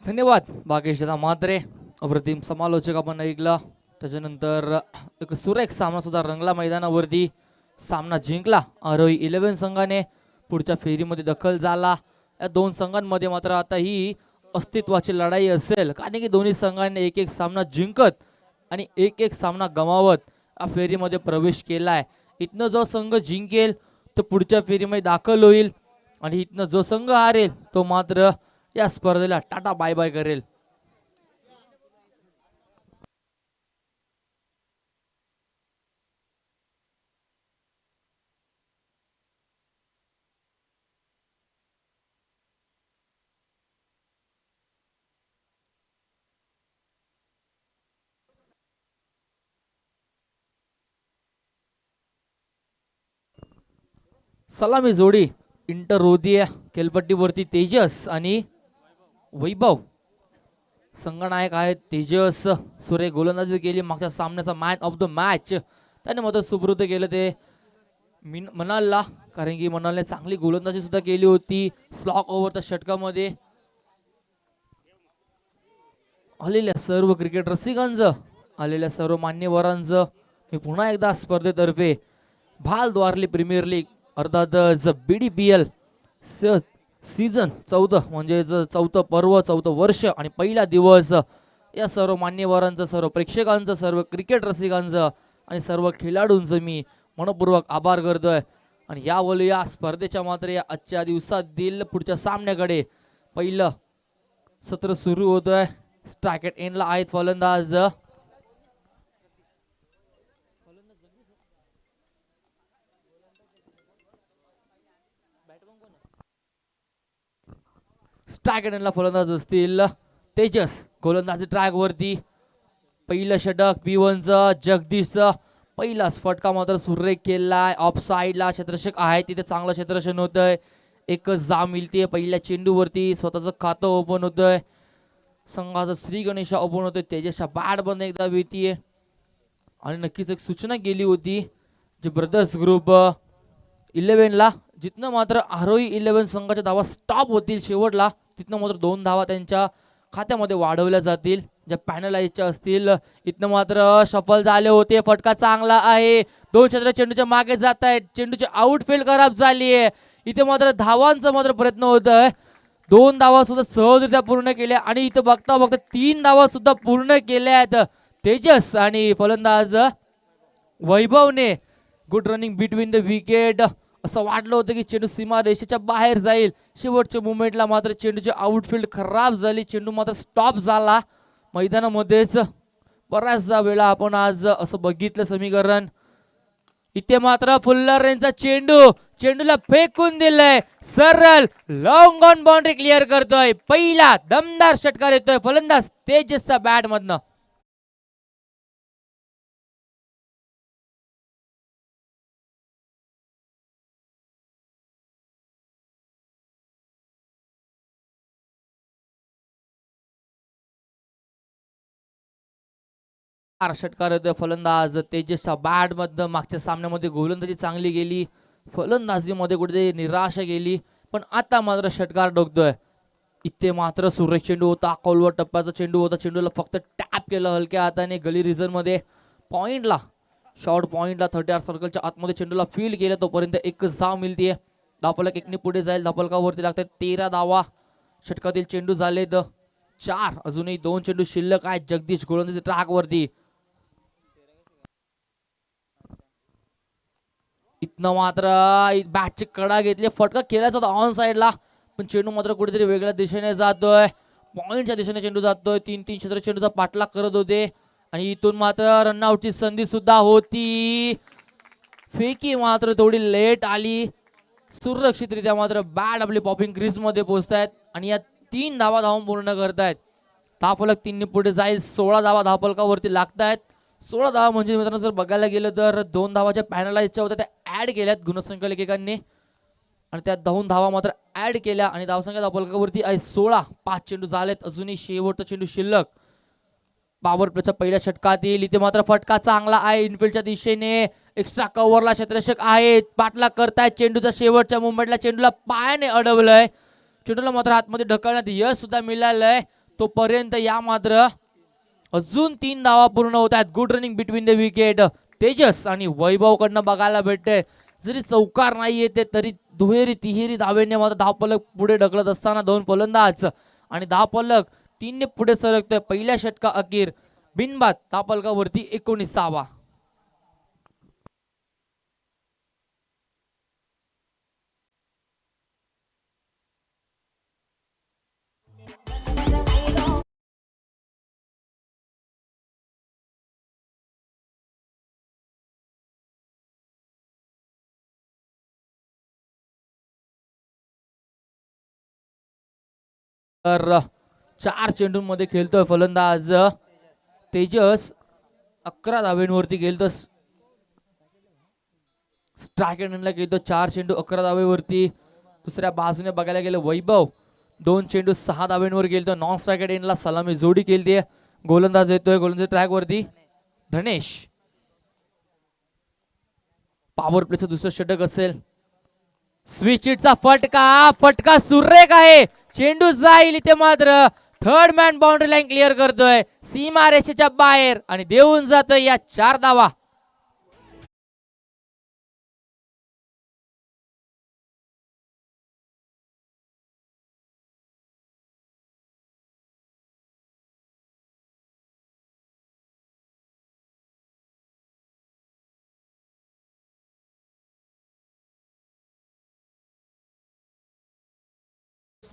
धन्यवाद भागेश दादा म्हात्रे. अप्रतिम समालोचक आपण ऐकला. त्याच्यानंतर एक सुरेख सामना सुद्धा रंगला मैदानावरती. सामना जिंकला आरोही 11 संघाने. पुढच्या फेरीमध्ये दखल झाला. या दोन संघांमध्ये मात्र आता ही अस्तित्वाची लढाई असेल, कारण की दोन्ही संघांनी एक एक सामना जिंकत आणि एक एक सामना गमावत या फेरीमध्ये प्रवेश केलाय. इथनं जो संघ जिंकेल तो पुढच्या फेरीमध्ये दाखल होईल आणि इथनं जो संघ हारेल तो मात्र या स्पर्धेला टाटा बाय बाय करेल. सलामी जोडी इंटर होतीये. खेळपट्टीवरती तेजस आणि वैभव. संघनायक आहेत तेजस. सुरेख गोलंदाजी केली मागच्या सामन्याचा मॅन ऑफ द मॅच त्याने मात्र सुपूर्द केलं ते मनालला, कारण की मनालने चांगली गोलंदाजी सुद्धा केली होती. स्लॉक ओव्हरच्या षटकामध्ये आलेल्या सर्व क्रिकेट रसिकांचं, आलेल्या सर्व मान्यवरांचं मी पुन्हा एकदा स्पर्धेतर्फे भाल द्वारली प्रीमियर लीग अर्थातच BDPL सीझन 14 म्हणजे चौथं पर्व, चौथं वर्ष आणि पहिला दिवस या सर्व मान्यवरांचं, सर्व प्रेक्षकांचं, सर्व क्रिकेट रसिकांचं आणि सर्व खेळाडूंचं मी मनपूर्वक आभार करतोय. आणि यावेळी या स्पर्धेच्या मात्र या आजच्या दिवसात दिल पुढच्या सामन्याकडे पहिलं सत्र सुरू होतोय. स्ट्रायक एट एंडला आहेत फलंदाज स्ट्रायक फलंदाज असतील तेजस. गोलंदाजी ट्रॅक वरती पहिलं षटक P1चं जगदीशचं. पहिलाच फटका मात्र सुरेख केलाय. ऑफ साईडला क्षेत्ररक्षक आहे तिथे चांगलं क्षेत्ररक्षण होतंय. एकच जा मिळते पहिल्या चेंडूवरती. स्वतःचं खातं ओपन होतंय. संघाचं श्री गणेशा ओपन होतोय. तेजसच्या बॅट बंद एकदा भीतीये आणि नक्कीच एक सूचना केली होती जे ब्रदर्स ग्रुप 11ला, जिथनं मात्र आरोही 11 संघाच्या धावा स्टॉप होतील शेवटला, तिथनं मात्र 2 धावा त्यांच्या खात्यामध्ये वाढवल्या जातील ज्या पॅनलाइजच्या असतील. इथनं मात्र सफल झाले होते. फटका चांगला आहे. 2 क्षेत्र चेंडूच्या मागे जात आहेत. चेंडूची आउटफील्ड खराब झाली आहे. इथे मात्र धावांचा मात्र प्रयत्न होत आहे. 2 धावा सुद्धा सहजरित्या पूर्ण केल्या आणि इथं बघता बघता 3 धावा सुद्धा पूर्ण केल्या आहेत तेजस आणि फलंदाज वैभवने. Good running between the wicket. असं वाटलं होतं की चेंडू सीमा रेषेच्या बाहेर जाईल. शेवटच्या मुवमेंटला मात्र चेंडूची आउटफील्ड खराब झाली. चेंडू मात्र स्टॉप झाला मैदानामध्येच. बऱ्याचदा वेळा आपण आज असं बघितलं समीकरण. इथे मात्र फुल्लर यांचा चेंडूला फेकून दिलंय. सरळ लॉंग ऑन बाउंड्री क्लिअर करतोय. पहिला दमदार षटकार येतोय फलंदाज तेजसच्या बॅट मधनं. षटकार येतोय फलंदाज तेजसच्या बॅट मधनं. मागच्या सामन्यामध्ये गोलंदाजी चांगली गेली, फलंदाजीमध्ये कुठेतरी निराशा गेली, पण आता मात्र षटकार डोकतोय. इथे मात्र सुरेख चेंडू होता. खोलवर टप्प्याचा चेंडू होता. चेंडूला फक्त टॅप केलं हलक्या हाताने गली रिझन मध्ये. पॉइंटला शॉर्ट पॉइंटला 30 सर्कलच्या आतमध्ये चेंडूला फील्ड केलं. तोपर्यंत एक धाव मिळतीये. धावफलक एकने पुढे जाईल. धावफलकावरती लागतात 13 धावा. षटकातील चेंडू झालेत 4. अजूनही 2 चेंडू शिल्लक आहेत. जगदीश गोलंदाजी ट्रॅक वरती. इथनं मात्र बॅटची कडा घेतली. फटका केलाच होता ऑन साइडला, पण चेंडू मात्र कुठेतरी वेगळ्या दिशेने जातोय. पॉइंटच्या दिशेने चेंडू जातोय. 3-3 क्षेत्र चेंडूचा पाठलाग करत होते आणि इथून मात्र रनआउटची संधी सुद्धा होती. फेकी मात्र थोडी लेट आली. सुरक्षितरित्या मात्र बॅट आपली पॉपिंग क्रीज मध्ये पोहोचतायत आणि या 3 धावा धावून पूर्ण करतायत. धावफलक 3 पुढे जाईल. 16 धावा धावफलकावरती लागतायत. 16 धावा म्हणजे मित्रांनो जर बघायला गेलं तर 2 धावाच्या पॅनलाइजच्या होत्या त्या ऍड केल्यात गुणसंख्या लेखकांनी आणि त्या 2 धावा मात्र ऍड केल्या आणि धावसंख्या धावफलकावरती आहे 16. 5 चेंडू झालेत. अजूनही शेवटचा चेंडू शिल्लक. पॉवर प्लेच्या पहिल्या षटकात येईल. इथे मात्र फटका चांगला आहे इनफिल्डच्या दिशेने. एक्स्ट्रा कव्हरला क्षेत्ररक्षक आहेत. पाठलाग करतायत. चेंडूचा शेवटच्या मुवमेंटला चेंडूला पायाने अडवलंय. चेंडूला मात्र आतमध्ये ढकलण्यात यश सुद्धा मिळालंय. तोपर्यंत या मात्र अजून 3 धावा पूर्ण होत आहेत. Good running between the wicket. Tejas आणि वैभव कडनं बघायला भेटते. जरी चौकार नाही येते तरी दुहेरी तिहेरी धावेने मात्र धावफलक पुढे ढकलत असताना दोन फलंदाज आणि धावफलक 3 ने पुढे सरकतोय. पहिल्या षटका अखेर बिनबाद धावफलकावरती 19 धावा. तर 4 चेंडूंमध्ये खेळतोय फलंदाज तेजस. 11 धावेंवरती खेळतो. स्ट्राईक एंडला खेळतो. 4 चेंडू 11 धावेवरती. दुसऱ्या बाजूने बघायला गेलं वैभव 2 चेंडू 6 धावेंवर खेळतो. नॉन स्ट्राईक एंडला सलामी जोडी खेळते. गोलंदाज येतोय. गोलंदाज ट्रॅक वरती धनेश. पॉवर प्लेचं दुसरं षटक असेल. स्विच हिटचा फटका सुरेख आहे. चेंडू जाईल इथे मात्र third man boundary line clear करतोय सीमा रेषेच्या बाहेर आणि देऊन जातोय या 4 धावा.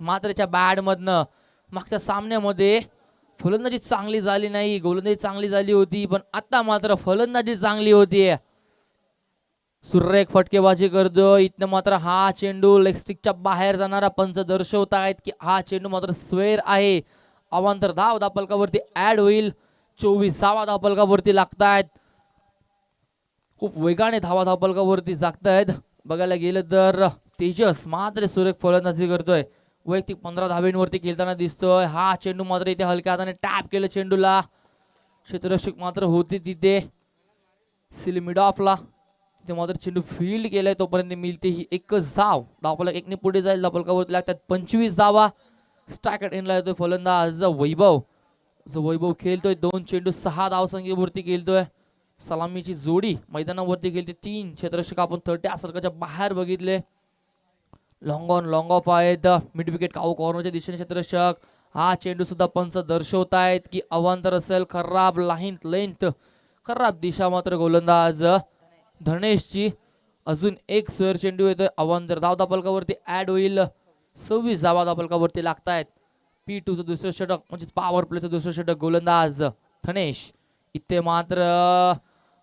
मात्रच्या बॅड मधनं मागच्या सामन्यामध्ये फलंदाजी चांगली झाली नाही. गोलंदाजी चांगली झाली होती पण आता मात्र फलंदाजी चांगली होती. सुरेख फटकेबाजी करतो. इथनं मात्र हा चेंडू लेग स्टिकच्या बाहेर जाणारा पंच दर्शवत आहेत की हा चेंडू मात्र स्वेर आहे. अवांतर धाव धावफलकावरती ऍड होईल. 24 धावफलकावरती लागतायत. खूप वेगाने धावा धावफलकावरती जागतायत. बघायला गेलं तर तेजस मात्र सुरेख फलंदाजी करतोय. वैयक्तिक 15 धावेंवरती खेळताना दिसतोय. हा चेंडू मात्र इथे हलक्या हाताने टॅप केलं चेंडूला. क्षेत्ररक्षक मात्र होते तिथे सिल मिड ऑफला. तिथे मात्र चेंडू फील्ड केलाय तोपर्यंत मिळते ही एकच धाव. धावफलक 1 ने पुढे जाईल. धावफलकावरती लागतात 25 धावा. स्ट्राईक एंडला येतोय फलंदाज वैभव. वैभव खेळतोय 2 चेंडू 6 धावसंख्येवरती खेळतोय. सलामीची जोडी मैदानावरती खेळते. 3 क्षेत्ररक्षक आपण 30 सर्कलच्या बाहेर बघितले. लॉंग ऑन लॉंग ऑफ आहेत. मिड विकेट काऊ कॉर्नरच्या दिशेने क्षेत्ररक्षक. हा चेंडू सुद्धा पंच दर्शवतायत की अवांतर असेल. खराब लेंथ खराब दिशा मात्र गोलंदाज धनेशची. अजून एक स्वेअर चेंडू येतोय. अवांतर धाव धावफलकावरती ऍड होईल. 26 धावा धावफलकावरती लागतायत. P2 चं दुसरं षटक म्हणजे पॉवर प्लेचं दुसरं षटक गोलंदाज धनेश. इथे मात्र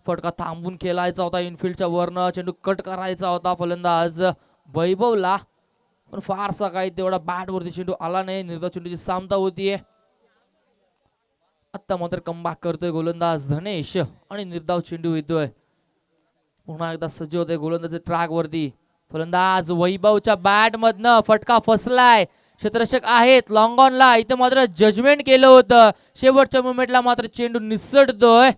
फटका थांबून खेळायचा होता. इनफिल्डच्या वरनं चेंडू कट करायचा होता फलंदाज वैभवला पण फारसा काही तेवढा बॅट वरती चेंडू आला नाही. निर्धाव चेंडूची सामता होतीये. आता मात्र कमबॅक करतोय गोलंदाज धनेश आणि निर्धाव चेंडू येतोय. पुन्हा एकदा सज्ज होतोय गोलंदाज ट्रॅक वरती. फलंदाज वैभवच्या बॅट मधनं फटका फसलाय. क्षेत्ररक्षक आहेत लॉंग ऑनला. इथे मात्र जजमेंट केलं होतं. शेवटच्या मोमेंटला मात्र चेंडू निसटतोय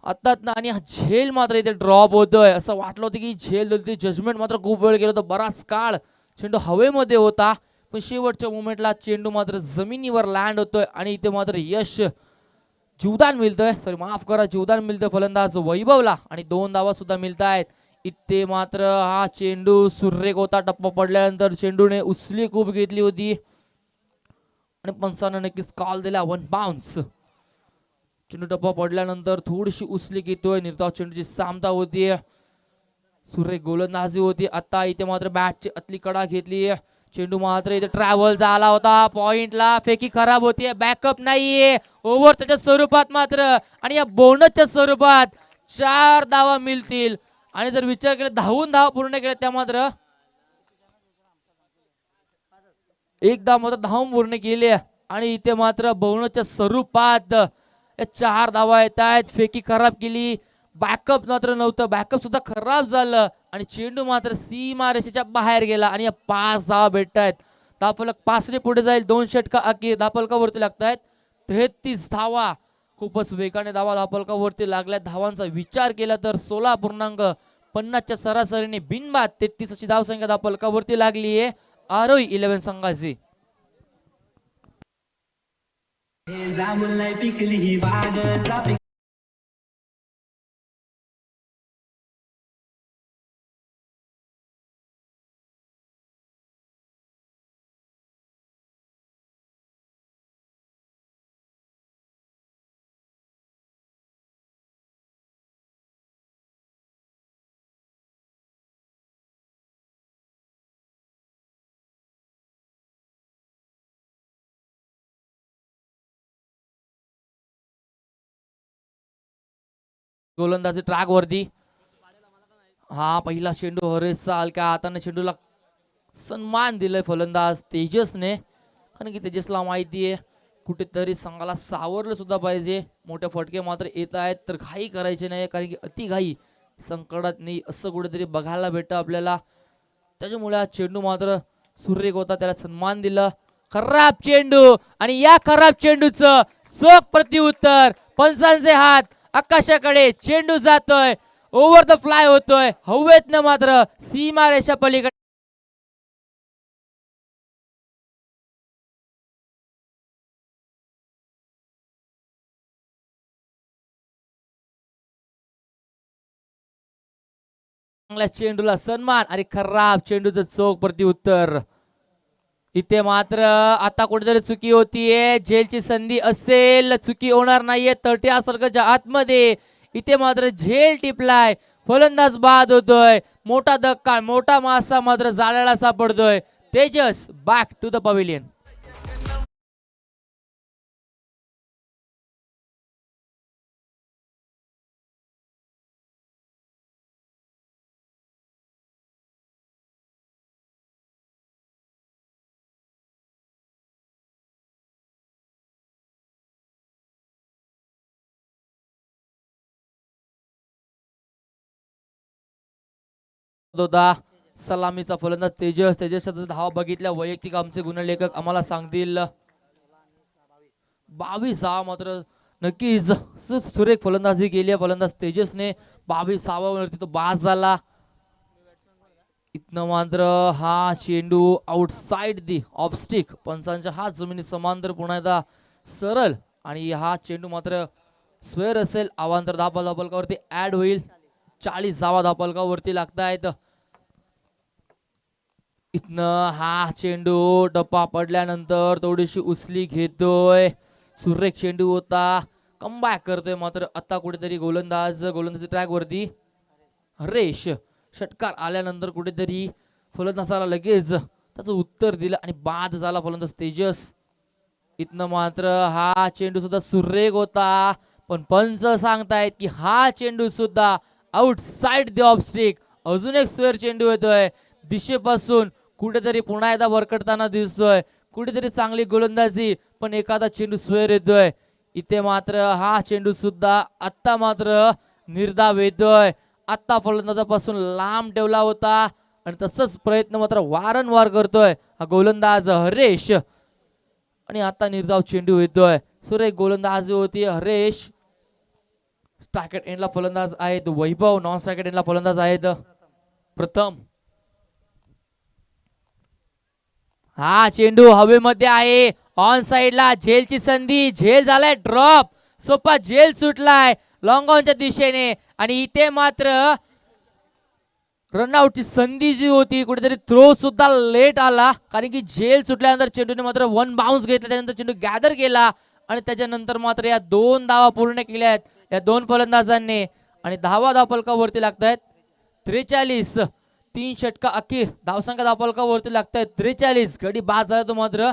आता आणि हा झेल मात्र इथे ड्रॉप होतोय. असं वाटलं होतं की झेल दिली. जजमेंट मात्र खूप वेळ केलं होतं. बराच काळ चेंडू हवेमध्ये होता पण शेवटच्या मोमेंटला चेंडू मात्र जमिनीवर लँड होतोय आणि इथे मात्र यश जीवदान मिळतोय. सॉरी माफ करा जीवदान मिळतोय फलंदाज वैभवला आणि 2 धावा सुद्धा मिळतायत. इथे मात्र हा चेंडू सुरेख होता. टप्पा पडल्यानंतर चेंडूने उचली खूप घेतली होती आणि पंचानं नक्कीच कॉल दिला 1 बाउन्स. चेंडू टप्पा पडल्यानंतर थोडीशी उचली घेतोय. निर्धाव चेंडूची सामता होतीये. सुरेख गोलंदाजी होती. आता इथे मात्र बॅटची अतली कडा घेतली. चेंडू मात्र इथे ट्रॅव्हल झाला होता पॉइंटला. फेकी खराब होतीये. बॅकअप नाहीये. ओव्हर त्याच्या स्वरूपात मात्र आणि या बोनसच्या स्वरूपात 4 धावा मिळतील आणि जर विचार केला धावून धावा पूर्ण केल्या त्या मात्र एकदा मात्र धावून पूर्ण केली आणि इथे मात्र बोनसच्या स्वरूपात 4 धावा येत आहेत. फेकी खराब केली. बॅकअप मात्र नव्हतं. बॅकअप सुद्धा खराब झालं आणि चेंडू मात्र सीमा रेषेच्या बाहेर गेला आणि या 5 धावा भेटतायत. धावफलक 5 ने पुढे जाईल. 2 षटका अखेर धावफलकावरती लागतायत 33 धावा. खूपच वेगाने धावा धावफलकावरती लागल्या. धावांचा विचार केला तर 16.50च्या सरासरीने बिनबाद 33 अशी धावसंख्या धावफलकावरती लागली आहे आरोही 11 संघाची. जांभूळ पिकली ही बाग चाफे गोलंदाजी ट्रॅक वरती. हा पहिला चेंडू हरेशचा हलक्या हाताने चेंडूला सन्मान दिलाय फलंदाज तेजसने, कारण की तेजसला माहिती आहे कुठेतरी संघाला सावरलं सुद्धा पाहिजे. मोठे फटके मात्र येत आहेत तर घाई करायची नाही, कारण की अति घाई संकटात नाही असं कुठेतरी बघायला भेटतं आपल्याला. त्याच्यामुळे हा चेंडू मात्र सुरेख होता, त्याला सन्मान दिला. खराब चेंडू आणि या खराब चेंडूचं चोख प्रत्युत्तर. पंचांचे हात आकाशाकडे, चेंडू जातोय, ओव्हर द फ्लाय होतोय हवेतनं, मात्र सीमा रेषा पलीकडे. चांगल्या चेंडूला सन्मान आणि खराब चेंडूचं चोख प्रत्युत्तर. इथे मात्र आता कुठेतरी चुकी होतीये, झेलची संधी असेल, चुकी होणार नाहीये तट्या सर्कलच्या आतमध्ये. इथे मात्र झेल टिपलाय, फलंदाज बाद होतोय. मोठा धक्का, मोठा मासा मात्र जाळ्याला सापडतोय. Tejas back to the pavilion. होता सलामीचा फलंदाज तेजस. तेजसच्या धावा बघितल्या वैयक्तिक आमचे गुणलेखक आम्हाला सांगतील 22 हा मात्र नक्कीच सुरेख फलंदाजी केली आहे फलंदाज तेजसने. 22 वरती तो बाद झाला. इथनं मात्र हा चेंडू आउटसाइड दी ऑफस्टिक, पंचांच्या हात जमिनी समांतर पुन्हा एकदा सरळ, आणि हा चेंडू मात्र स्क्वेअर असेल. अवांतर धावा धापलकावरती ऍड होईल. 40 धावा धापलकावरती लागतायत. इथनं हा चेंडू डप्पा पडल्यानंतर थोडीशी उचली घेतोय. सुरेख चेंडू होता, कमबॅक करतोय मात्र आता कुठेतरी गोलंदाजी ट्रॅक वरती हरेश. षटकार आल्यानंतर कुठेतरी फलंदाजाला लगेच त्याचं उत्तर दिलं आणि बाद झाला फलंदाज तेजस. इथनं मात्र हा चेंडू सुद्धा सुरेख होता, पण पंच सांगतायत की हा चेंडू सुद्धा आउटसाइड द ऑफ स्टिक. अजून एक स्क्वेअर चेंडू येतोय दिशेपासून, कुठेतरी पुन्हा एकदा वरकडताना दिसतोय. कुठेतरी चांगली गोलंदाजी, पण एखादा चेंडू स्क्वेअर येतोय. इथे मात्र हा चेंडू सुद्धा आत्ता मात्र निर्धाव येतोय. आत्ता फलंदाजापासून लांब ठेवला होता आणि तसंच प्रयत्न मात्र वारंवार करतोय हा गोलंदाज हरेश. आणि आता निर्धाव चेंडू येतोय. सुरेख गोलंदाजी होती हरेश. स्ट्रायकेट एंडला फलंदाज आहेत वैभव, नॉन स्ट्रायकेट एंडला फलंदाज आहेत प्रथम. हा चेंडू हवेमध्ये आहे, ऑन साइडला झेलची संधी, झेल झालाय ड्रॉप, सोपा झेल सुटलाय लॉंग ऑनच्या दिशेने. आणि इथे मात्र रनआउटची संधी जी होती, कुठेतरी थ्रो सुद्धा लेट आला, कारण की झेल सुटल्यानंतर चेंडूने मात्र वन बाउन्स घेतला, त्यानंतर चेंडू गॅदर केला आणि त्याच्यानंतर मात्र या 2 धावा पूर्ण केल्या आहेत या 2 फलंदाजांनी. आणि धावपलकावरती लागतायत 43. 3 षटका अखेर धावसंख्या धावपलकावरती लागतायत 43. गडी बाद झाला तो मात्र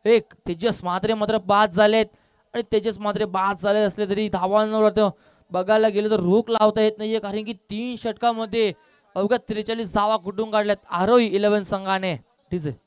एक तेजस मात्र बाद झालेत. आणि तेजस मात्र बाद झाले असले तरी धावांवर बघायला गेलं तर रोख लावता येत नाहीये, कारण की 3 षटकामध्ये अवघ्या 43 धावा कुठून काढल्यात आरोही 11 संघाने. ठीक आहे.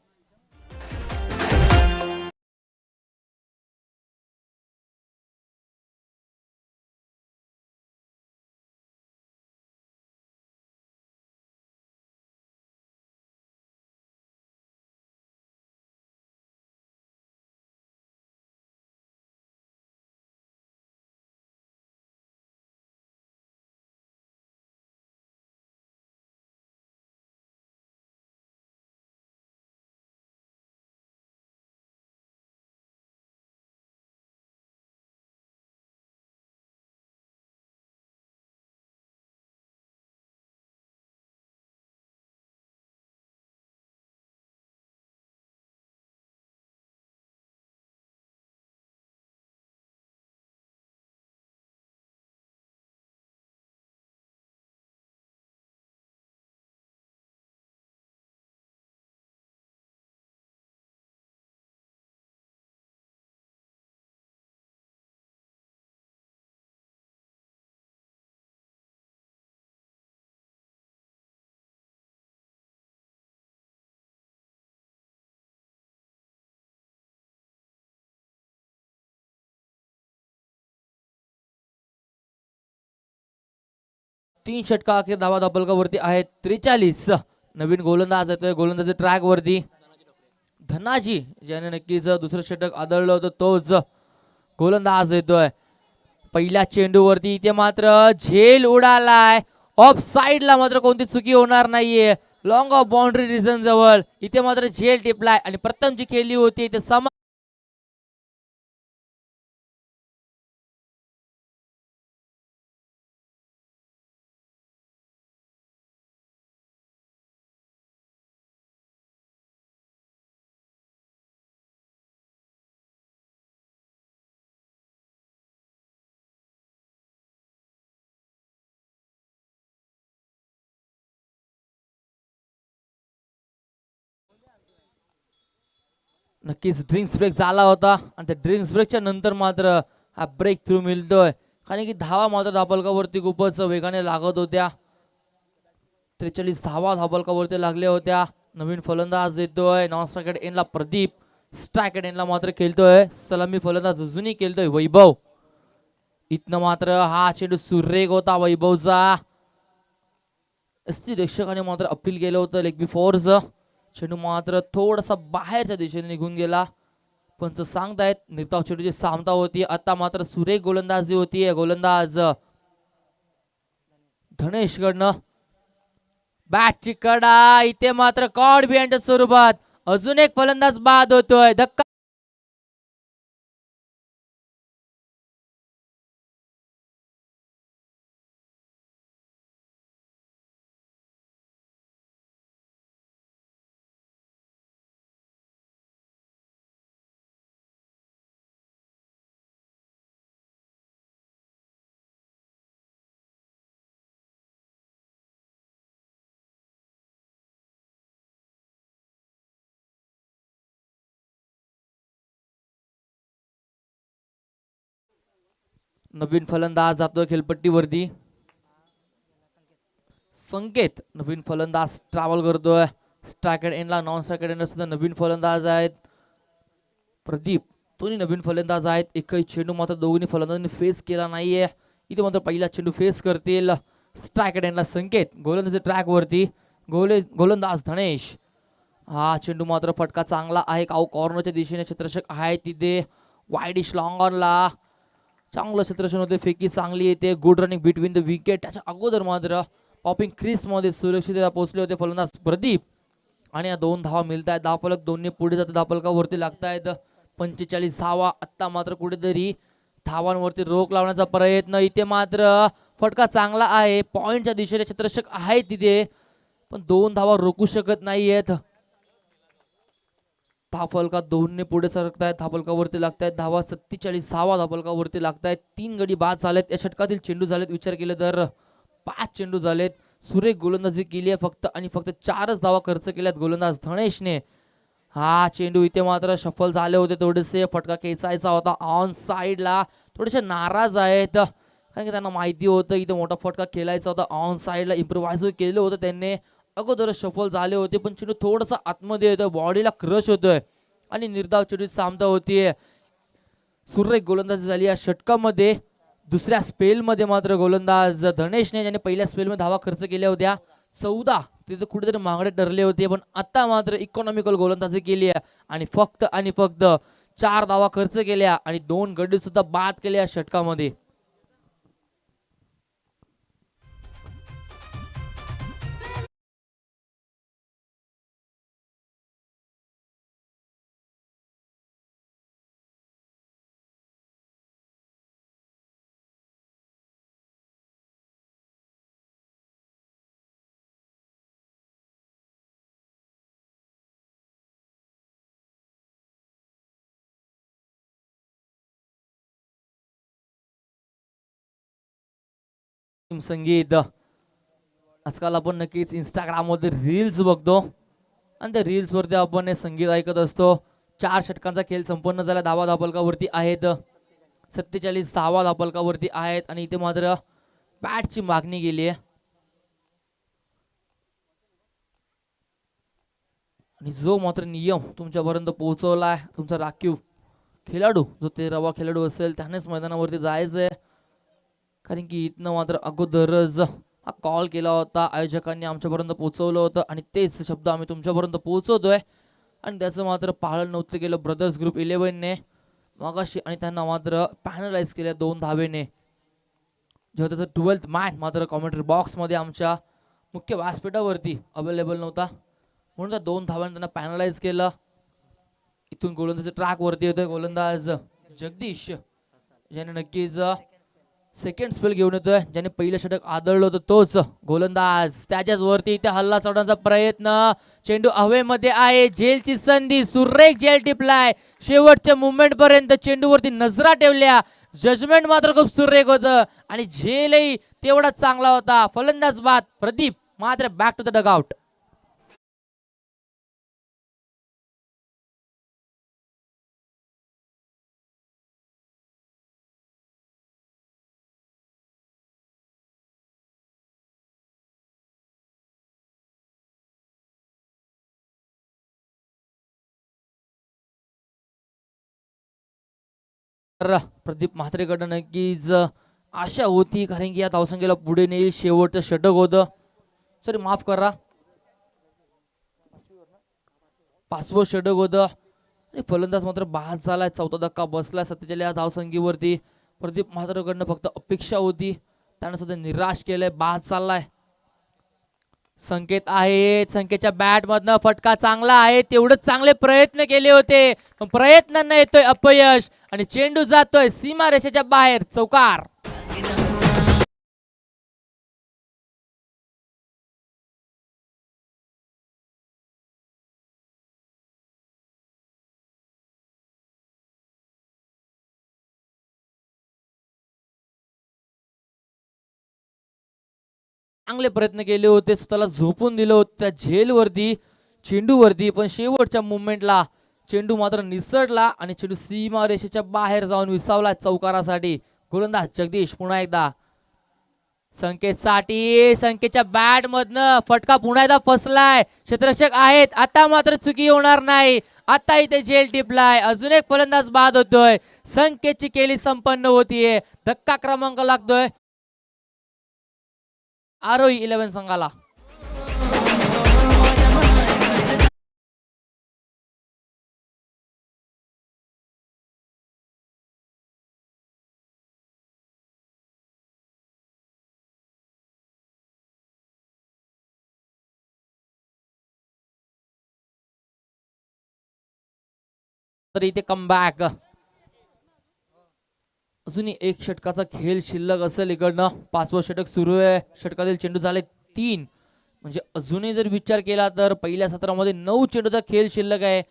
3 षटका अखेर धावा धापलकावरती आहेत 43. नवीन गोलंदाज येतोय गोलंदाजी ट्रॅक वरती धनाजी, ज्याने नक्कीच दुसरं षटक आदळलं होतं तोच गोलंदाज येतोय. पहिल्या चेंडूवरती इथे मात्र झेल उडालाय. ऑफ साइडला मात्र कोणती चुकी होणार नाहीये. लॉंग ऑफ बाउंड्री रिजन जवळ इथे मात्र झेल टिपलाय आणि प्रथम जी खेळली होती ते नक्कीच ड्रिंक्स ब्रेक झाला होता आणि त्या ड्रिंक्स ब्रेकच्या नंतर मात्र हा ब्रेक थ्रू मिळतोय. कारण की धावा मात्र धापलकावरती खूपच वेगाने लागत होत्या. 43 धावा धापलकावरती लागल्या होत्या. नवीन फलंदाज येतोय नॉन स्ट्रायकेड एंडला प्रदीप, स्ट्रायकेड एंडला मात्र खेळतोय सलामी फलंदाज अजूनही खेळतोय वैभव. इथनं मात्र हा चेंडू सुरेख होता वैभवचा. रक्षकाने मात्र अपील केलं होतं लेग बिफोरचं. चेंडू मात्र थोडासा बाहेरच्या दिशेने निघून गेला. पंच सांगतायत निर्धाव चेंडूची सामता होती. आता मात्र सुरेख गोलंदाजी होती. गोलंदाज धनेशकडनं बॅटची कडा इथे मात्र कॉड बिहाइंडच्या स्वरूपात अजून एक फलंदाज बाद होतोय. धक्का नवीन फलंदाज जातोय खेळपट्टीवरती. संकेत नवीन फलंदाज ट्रॅव्हल करतोय स्ट्रायकेड एंडला. नॉन स्ट्रायकेड एंडला सुद्धा नवीन फलंदाज आहेत. प्रदीप दोन्ही नवीन फलंदाज आहेत. एकही चेंडू मात्र दोन्ही फलंदाजांनी फेस केला नाहीये. इथे मात्र पहिला चेंडू फेस करतील स्ट्रायकेड एंडला संकेत. गोलंदाजी ट्रॅक वरती गोलंदाज धनेश. हा चेंडू मात्र फटका चांगला आहे. काऊ कॉर्नरच्या दिशेने क्षेत्ररक्षक आहे तिथे. वाईडिश लॉंग ऑनला चांगलं क्षेत्ररक्षण होते. फेकी चांगली येते. Good running between the wicket. त्याच्या अगोदर मात्र पॉपिंग क्रीज मध्ये सुरक्षितता पोहोचले होते फलंदाज प्रदीप. आणि या 2 धावा मिळत आहेत. धावफलक दोन्ही पुढे जाते. धावफलकावरती लागतायत 45 धावा. आत्ता मात्र कुठेतरी धावांवरती रोख लावण्याचा प्रयत्न. इथे मात्र फटका चांगला आहे. पॉइंटच्या दिशेने क्षेत्ररक्षक आहे तिथे पण 2 धावा रोखू शकत नाहीयेत. धावफलकात दोन्ही पुढे सरकतायत. धावफलकावरती लागतायत धावा. 47 धावा धावफलकावरती लागतायत. 3 गडी बाद झालेत. या षटकातील चेंडू झालेत विचार केले तर 5 चेंडू झालेत. सुरेख गोलंदाजी केली आहे फक्त आणि फक्त 4च धावा खर्च केल्यात गोलंदाज धनेशने. हा चेंडू इथे मात्र सफल झाले होते. थोडेसे फटका खेचायचा होता ऑन साइडला. थोडेसे नाराज आहेत कारण की त्यांना माहिती होतं इथे मोठा फटका खेळायचा होता. ऑन साइडला इम्प्रोवाइज केलं होतं त्यांनी. अगोदर सफल झाले होते पण चेंडू थोडासा आतमध्ये येतोय. बॉडीला क्रश होतोय आणि निर्धाव चेंडू सामता होतीये. सुरेख गोलंदाजी झाली या षटकामध्ये. दुसऱ्या स्पेलमध्ये मात्र गोलंदाज धनेशने ज्याने पहिल्या स्पेलमध्ये धावा खर्च केल्या होत्या 14 तिथे कुठेतरी मागडे ठरले होते पण आता मात्र इकॉनॉमिकल गोलंदाजी केली आहे आणि फक्त 4 धावा खर्च केल्या आणि 2 गडी सुद्धा बाद केल्या षटकामध्ये. संगीत आजकाल आपण नक्कीच इंस्टाग्रामवरती रील्स बघतो आणि त्या रील्स वरती आपण हे संगीत ऐकत असतो. 4 षटकांचा खेळ संपन्न झाला. धावा धावफलकावरती आहेत 47 धावा धावफलकावरती आहेत आणि इथे मात्र बॅटची मागणी गेली आहे आणि जो मात्र नियम तुमच्यापर्यंत पोहोचवलाय तुमचा राखीव खेळाडू जो 13वा खेळाडू असेल त्यानेच मैदानावरती जायचंय कारण की इथनं मात्र अगोदरच हा कॉल केला होता, आयोजकांनी आमच्यापर्यंत पोहोचवलं होतं आणि तेच शब्द आम्ही तुमच्यापर्यंत पोहोचवतोय आणि त्याचं मात्र पालन नव्हतं केलं ब्रदर्स ग्रुप 11ने मगाशी आणि त्यांना मात्र पॅनलाइज केल्या 2 धावेने. जेव्हा त्याचा 12th मॅच मात्र कॉमेंट्री बॉक्समध्ये आमच्या मुख्य व्यासपीठावरती अवेलेबल नव्हता म्हणून त्या 2 धावांनी त्यांना पॅनलाइज केलं. इथून गोलंदाज ट्रॅक वरती येतोय गोलंदाज जगदीश, ज्याने नक्कीच सेकंड स्पेल घेऊन येतोय. ज्याने पहिलं षटक आदळलं होतं तोच गोलंदाज त्याच्याच वरती इथे हल्ला चढवण्याचा प्रयत्न. चेंडू हवेमध्ये आहे, झेलची संधी, सुरेख झेल टिपलाय. शेवटच्या मुवमेंट पर्यंत चेंडूवरती नजरा ठेवल्या. जजमेंट मात्र खूप सुरेख होतं आणि झेलही तेवढा चांगला होता. फलंदाज बाद प्रदीप मात्र back to the dugout. Pradeep म्हात्रेकडनं नक्कीच आशा होती कारण की या धावसंख्येला पुढे नेईल. शेवटचं षटक होतं, सॉरी माफ करा 5वं षटक होतं आणि फलंदाज मात्र बाद झालाय. 4था धक्का बसलाय सध्याच्या या धावसंख्येवरती. प्रदीप म्हात्रेकडनं फक्त अपेक्षा होती, त्यानं सुद्धा निराश केलंय. बाद चाललाय. संकेत आहे, संकेतच्या बॅट मधनं फटका चांगला आहे. तेवढेच चांगले प्रयत्न केले होते पण प्रयत्नांना येतोय अपयश आणि चेंडू जातोय सीमा रेषेच्या बाहेर. चौकार. चांगले प्रयत्न केले होते, स्वतःला झोपून दिलं होतं त्या झेलवरती चेंडूवरती, पण शेवटच्या मुवमेंटला चेंडू मात्र निसटला आणि चेंडू सीमा रेषेच्या बाहेर जाऊन विसावला चौकारासाठी. गोलंदाज जगदीश पुन्हा एकदा संकेतसाठी, संकेतच्या बॅट मधनं फटका पुन्हा एकदा फसलाय. क्षेत्ररक्षक आहेत, आता मात्र चुकी होणार नाही. आता इथे झेल टिपलाय. अजून एक फलंदाज बाद होतोय. संकेतची केली संपन्न होतीये. धक्का क्रमांक लागतोय आरोही 11 संघाला. तर इथे कमबॅक. अजूनही एक षटकाचा खेळ शिल्लक असेल. इकडनं 5वं षटक सुरू आहे. षटकातील चेंडू झाले 3, म्हणजे अजूनही जर विचार केला तर पहिल्या सत्रामध्ये 9 चेंडूचा खेळ शिल्लक आहे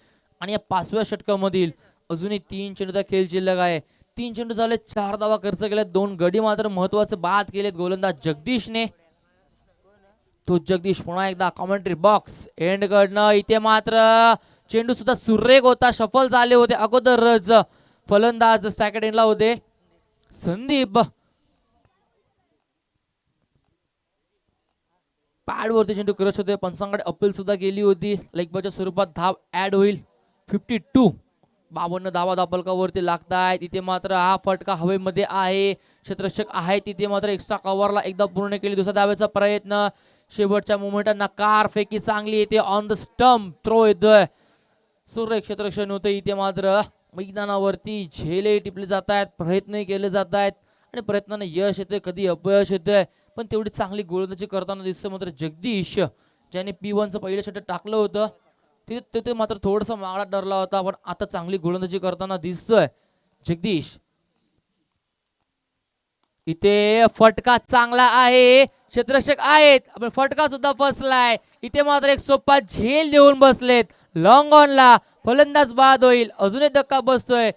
आणि या 5व्या षटकामधील अजूनही 3 चेंडूचा खेळ शिल्लक आहे. 3 चेंडू झाले, 4 धावा खर्च केल्यात, 2 गडी मात्र महत्वाचे बाद केलेत गोलंदाज जगदीशने. तो जगदीश पुन्हा एकदा कॉमेंट्री बॉक्स एंड कडनं. इथे मात्र चेंडू सुद्धा सुरेख होता, सफल झाले होते अगोदरच. फलंदाज स्टॅकेट एंडला होते संदीप. पॅड वरती चेंडू क्रश होते. पंचांकडे अपील सुद्धा केली होती. लेग बॉलच्या स्वरूपात धाव ऍड होईल. 52. 52 धावा धापलकावरती लागतायत. तिथे मात्र हा फटका हवेमध्ये आहे. क्षेत्ररक्षक आहे तिथे मात्र एक्स्ट्रा कव्हरला एकदा पूर्ण केली. दुसऱ्या धावेचा प्रयत्न. शेवटच्या मोमेंटांना कार फेकी चांगली येते. ऑन द स्टंप थ्रो येतोय. सुरेख क्षेत्ररक्षण होते. इथे मात्र मैदानावरती झेले टिपले जात आहेत, प्रयत्नही केले जात आहेत आणि प्रयत्नांना यश येते, कधी अपयश येते, पण तेवढी चांगली गोलंदाजी करताना दिसतं मात्र जगदीश, ज्याने P1चं पहिलं षटक टाकलं होतं तिथे मात्र थोडंसं मागळा ठरला होता, पण आता चांगली गोलंदाजी करताना दिसतोय जगदीश. इथे फटका चांगला आहे, क्षेत्ररक्षक आहेत पण फटका सुद्धा फसलाय. इथे मात्र एक सोपा झेल देऊन बसलेत. लॉंग ऑनला फलंदाज बाद होईल. अजून एक धक्का बसतोय.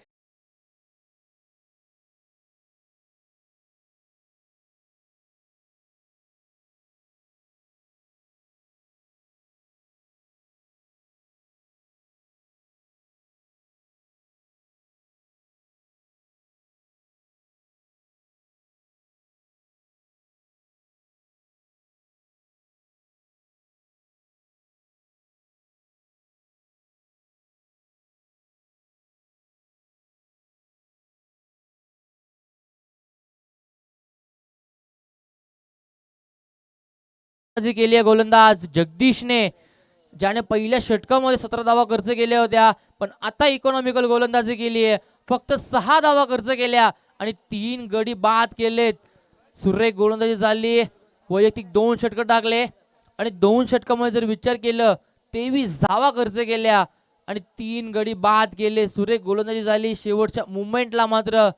केली आहे गोलंदाज जगदीशने, ज्याने पहिल्या षटकामध्ये 17 धावा खर्च केल्या होत्या, पण आता इकॉनॉमिकल गोलंदाजी केली आहे. फक्त 6 धावा खर्च केल्या आणि 3 गडी बाद केलेत. सुरेख गोलंदाजी झाली. वैयक्तिक 2 षटक टाकले आणि 2 षटकामध्ये जर विचार केलं 23 धावा खर्च केल्या आणि 3 गडी बाद केले. सुरेख गोलंदाजी झाली. शेवटच्या मुवमेंटला मात्र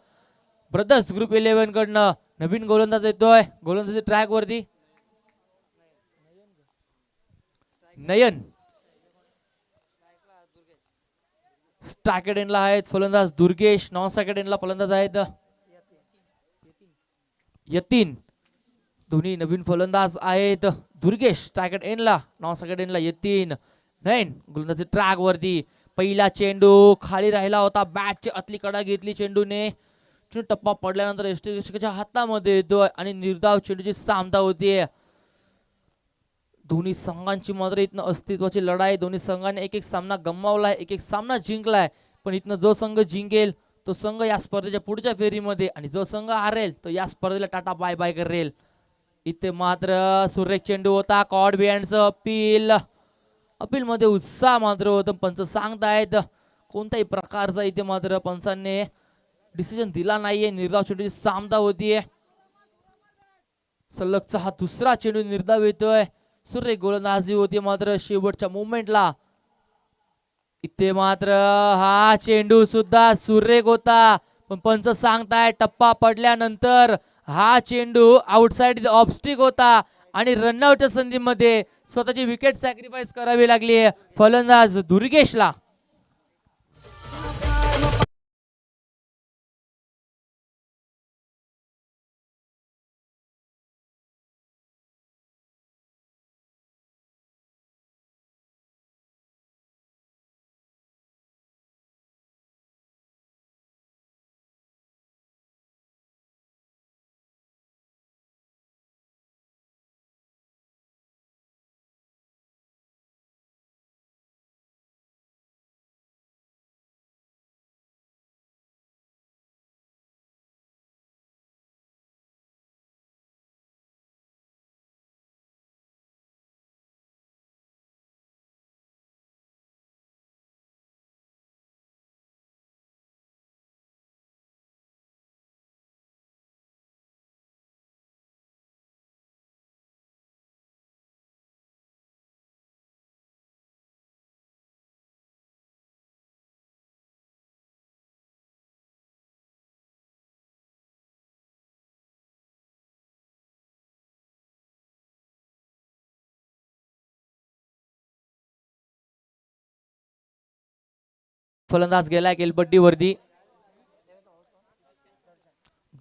ब्रदर्स ग्रुप 11 कडनं नवीन गोलंदाज येतोय गोलंदाजी ट्रॅक वरती. नयन स्ट्रायकेट एंडला आहेत फलंदाज दुर्गेश, नॉन स्ट्रायकेट एंडला फलंदाज आहेत यतीन. दोन्ही नवीन फलंदाज आहेत. दुर्गेश स्ट्रायकेट एंडला, नॉन स्ट्रायकेट एंडला यतीन. नयन गोलंदाजी ट्रॅक वरती. पहिला चेंडू खाली राहिला होता, बॅटची आतली कडा घेतली चेंडूने. टप्पा पडल्यानंतर यष्टीरक्षकाच्या हातामध्ये येतोय आणि निर्धाव चेंडूची सामना होतीये. दोन्ही संघांची मात्र इथनं अस्तित्वाची लढाई. दोन्ही संघांनी एक एक सामना गमावलाय, एक एक सामना जिंकलाय. पण इथनं जो संघ जिंकेल तो संघ या स्पर्धेच्या पुढच्या फेरीमध्ये, आणि जो संघ हारेल तो या स्पर्धेला टाटा बाय बाय करेल. इथे मात्र सुरेख चेंडू होता. कॉड बिहाइंडचं अपील मध्ये उत्साह मात्र होतं. पंच सांगतायत कोणत्याही प्रकारचा इथे मात्र पंचांनी डिसिजन दिला नाहीये. निर्धाव चेंडूची सामना होतीये. सलगचा हा दुसरा चेंडू निर्धाव येतोय. सुरेख गोलंदाजी होती मात्र शेवटच्या मुवमेंटला. इथे मात्र हा चेंडू सुद्धा सुरेख होता, पण पंच सांगताय टप्पा पडल्यानंतर हा चेंडू आउटसाइड ऑफस्टिक होता आणि रनआउटच्या संधीमध्ये स्वतःची विकेट सॅक्रिफाईस करावी लागली फलंदाज दुर्गेशला. फलंदाज गेलाय केलपट्टीवरती.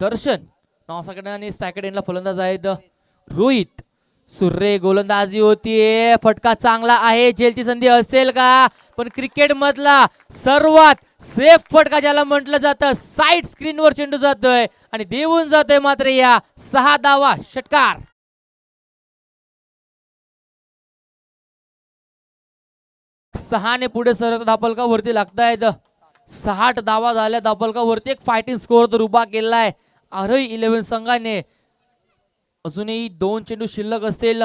दर्शन नॉन आणि स्ट्रायकेट एंडला फलंदाज आहेत रोहित. सुरेख गोलंदाजी होतीये. फटका चांगला आहे. जेलची संधी असेल का? पण क्रिकेट मधला सर्वात सेफ फटका ज्याला म्हटलं जातं, साइड स्क्रीनवर चेंडू जातोय आणि देऊन जातोय मात्र या 6 धावा षटकार. सहाने पुढे सरत धापलकावरती लागतायत. 60 धावा झाल्या धापलकावरती. एक फायटिंग स्कोर तर उभा केलाय आरोही 11 संघाने. अजूनही 2 चेंडू शिल्लक असतील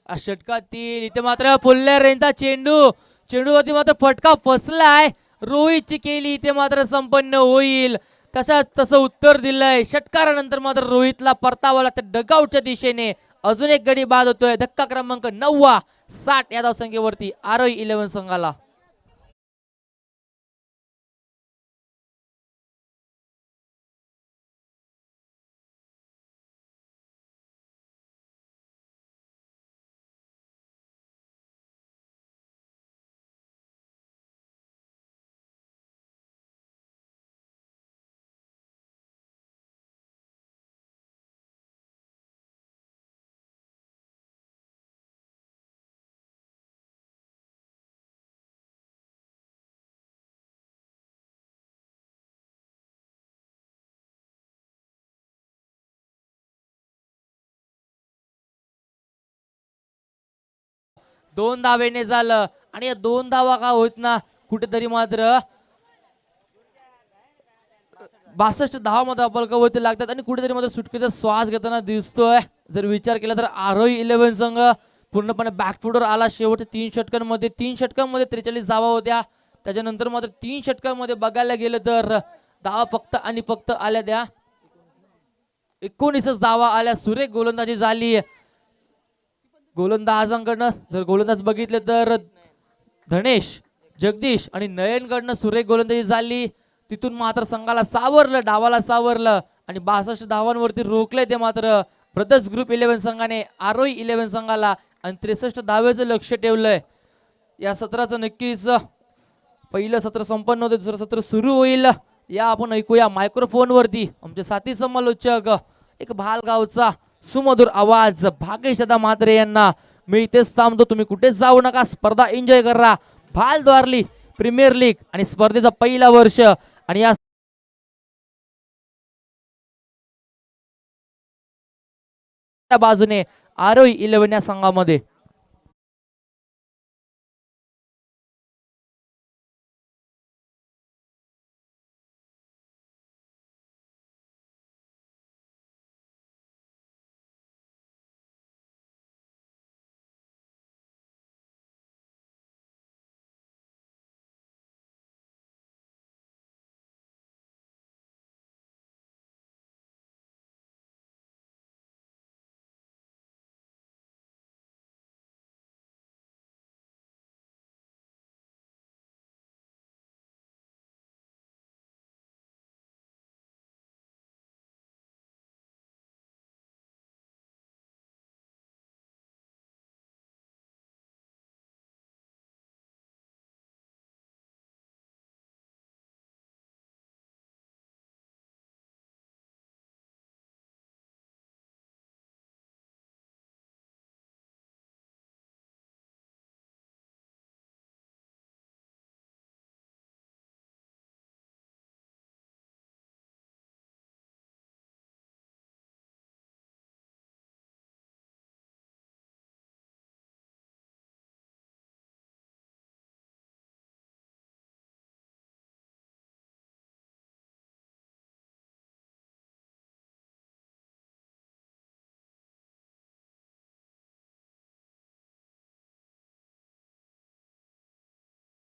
षटकातील. इथे मात्र फुल्ले रेंजचा चेंडूवरती मात्र फटका फसलाय. रोहितची केली इथे मात्र संपन्न होईल तसं उत्तर दिलंय. षटकारानंतर मात्र रोहितला परतावं लागतं डगआउटच्या दिशेने. अजून एक गडी बाद होतोय. धक्का क्रमांक 9 60 या धावसंख्येवरती आरोही 11 संघाला. दोन धावेने झालं आणि या 2 धावा का होत ना कुठेतरी मात्र 62 धावा मध्ये अपलकावरती लागतात आणि कुठेतरी मात्र सुटकेचा श्वास घेताना दिसतोय. जर विचार केला तर आरोही 11 संघ पूर्णपणे बॅकफुटवर आला. शेवटच्या 3 षटकांमध्ये 43 धावा होत्या. त्याच्यानंतर मात्र 3 षटकांमध्ये बघायला गेलं तर धावा फक्त आणि फक्त आल्या त्या 19च धावा आल्या. सुरेख गोलंदाजी झाली गोलंदाजांकडनं. जर गोलंदाज बघितले तर धनेश, जगदीश आणि नयनकडनं सुरेख गोलंदाजी झाली. तिथून मात्र संघाला सावरलं, डावाला सावरलं आणि 62 धावांवरती रोखले ते मात्र ब्रदर्स ग्रुप 11 संघाने आरोही 11 संघाला आणि 63 धावेचं लक्ष ठेवलंय. या सत्राचं नक्कीच पहिलं सत्र संपन्न होते, दुसरं सत्र सुरू होईल. या आपण ऐकूया मायक्रोफोन वरती आमचे साथी समालोचक एक भालगावचा सुमधुर आवाज भागेश दादा म्हात्रे यांना. मी इथेच थांबतो, तुम्ही कुठेच जाऊ नका. स्पर्धा एन्जॉय करा. भाल द्वारली प्रीमियर लीग आणि स्पर्धेचा पहिला वर्ष आणि या बाजूने आरोही 11 या संघामध्ये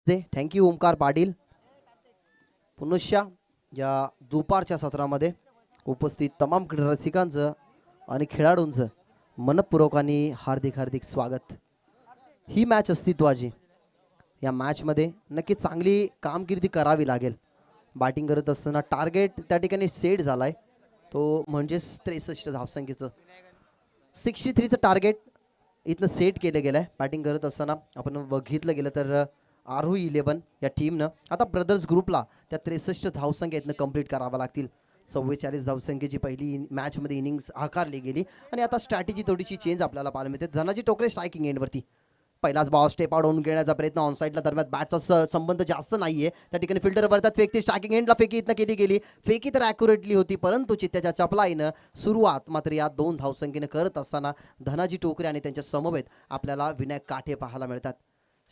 थँक्यू ओमकार पाटील. पुनश्या या दुपारच्या सत्रामध्ये उपस्थित तमाम क्रीडा रसिकांचं आणि खेळाडूंचं मनपूर्वक आणि हार्दिक हार्दिक स्वागत. ही मॅच अस्तित्वाची. या मॅचमध्ये नक्की चांगली कामगिरी करावी लागेल. बॅटिंग करत असताना टार्गेट त्या ठिकाणी सेट झालाय, तो म्हणजेच 63 धावसंख्येचं 63चं टार्गेट इथनं सेट केलं गेलं आहे. बॅटिंग करत असताना आपण बघितलं गेलं तर आरोही 11 या टीमनं आता ब्रदर्स ग्रुपला त्या 63 धावसंख्या इथनं कंप्लीट कराव्या लागतील. 44 धावसंख्येची पहिली मॅचमध्ये इनिंग्स आकारली गेली आणि आता स्ट्रॅटेजी थोडीशी चेंज आपल्याला पाहायला मिळते. धनाजी टोकरे स्ट्रायकिंग एंडवरती पहिलाच बॉल स्टेप आउट होऊन घेण्याचा प्रयत्न. ऑनसाईडला दरम्यान बॅटचा संबंध जास्त नाहीये. त्या ठिकाणी फिल्डर भरतात, फेकती स्ट्रायकिंग एंडला फेकी इथनं केली गेली. फेकी तर ॲक्युरेटली होती, परंतु चित्त्याच्या चपलाईनं सुरुवात मात्र या 2 धावसंख्येनं करत असताना धनाजी टोकरे आणि त्यांच्या समवेत आपल्याला विनायक काठे पाहायला मिळतात.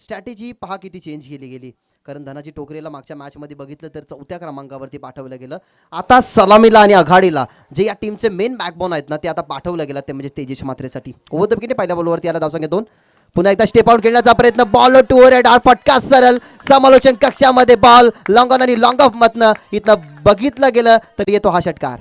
स्ट्रॅटेजी पहा किती चेंज केली गेली, कारण धनाजी टोकरेला मागच्या मॅचमध्ये बघितलं तर 4थ्या क्रमांकावरती पाठवलं गेलं. आता सलामीला आणि आघाडीला जे या टीमचे मेन बॅकबोन आहेत ना, ते आता पाठवलं गेलं, ते म्हणजे तेजेश मात्रेसाठी. ओव्हर द विकेट पहिल्या बॉलवरती आला धावसंख्या 2. पुन्हा एकदा स्टेप आउट खेळण्याचा प्रयत्न. बॉल टू ओव्हर हेड, फटका सरळ समालोचन कक्षामध्ये. बॉल लॉंग ऑन आणि लॉंग ऑफ मधनं इथनं बघितलं गेलं तर येतो हा षटकार.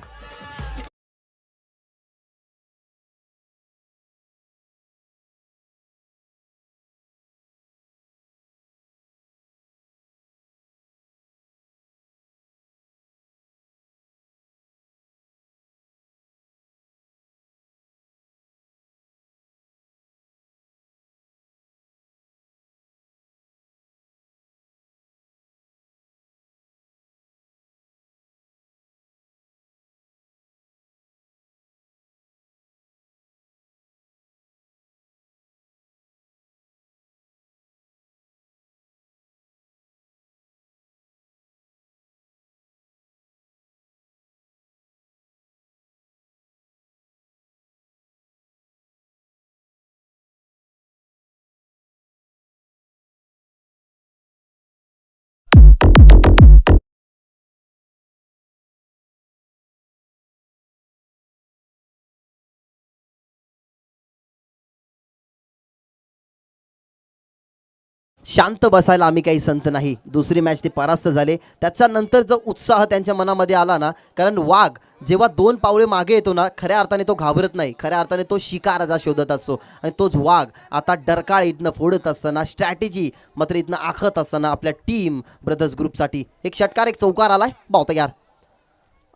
शांत बसायला आम्ही काही संत नाही. दुसरी मॅच ते परास्त झाले. त्याच्यानंतर जो उत्साह त्यांच्या मनामध्ये आला ना, कारण वाघ जेव्हा 2 पावले मागे येतो ना, खऱ्या अर्थाने तो घाबरत नाही. खऱ्या अर्थाने तो शिकार शोधत असतो आणि तोच वाघ आता डरकाळ इथनं फोडत असताना, स्ट्रॅटेजी मात्र इथनं आखत असताना आपल्या टीम ब्रदर्स ग्रुपसाठी एक षटकार, एक चौकार आलाय. बाव तयार.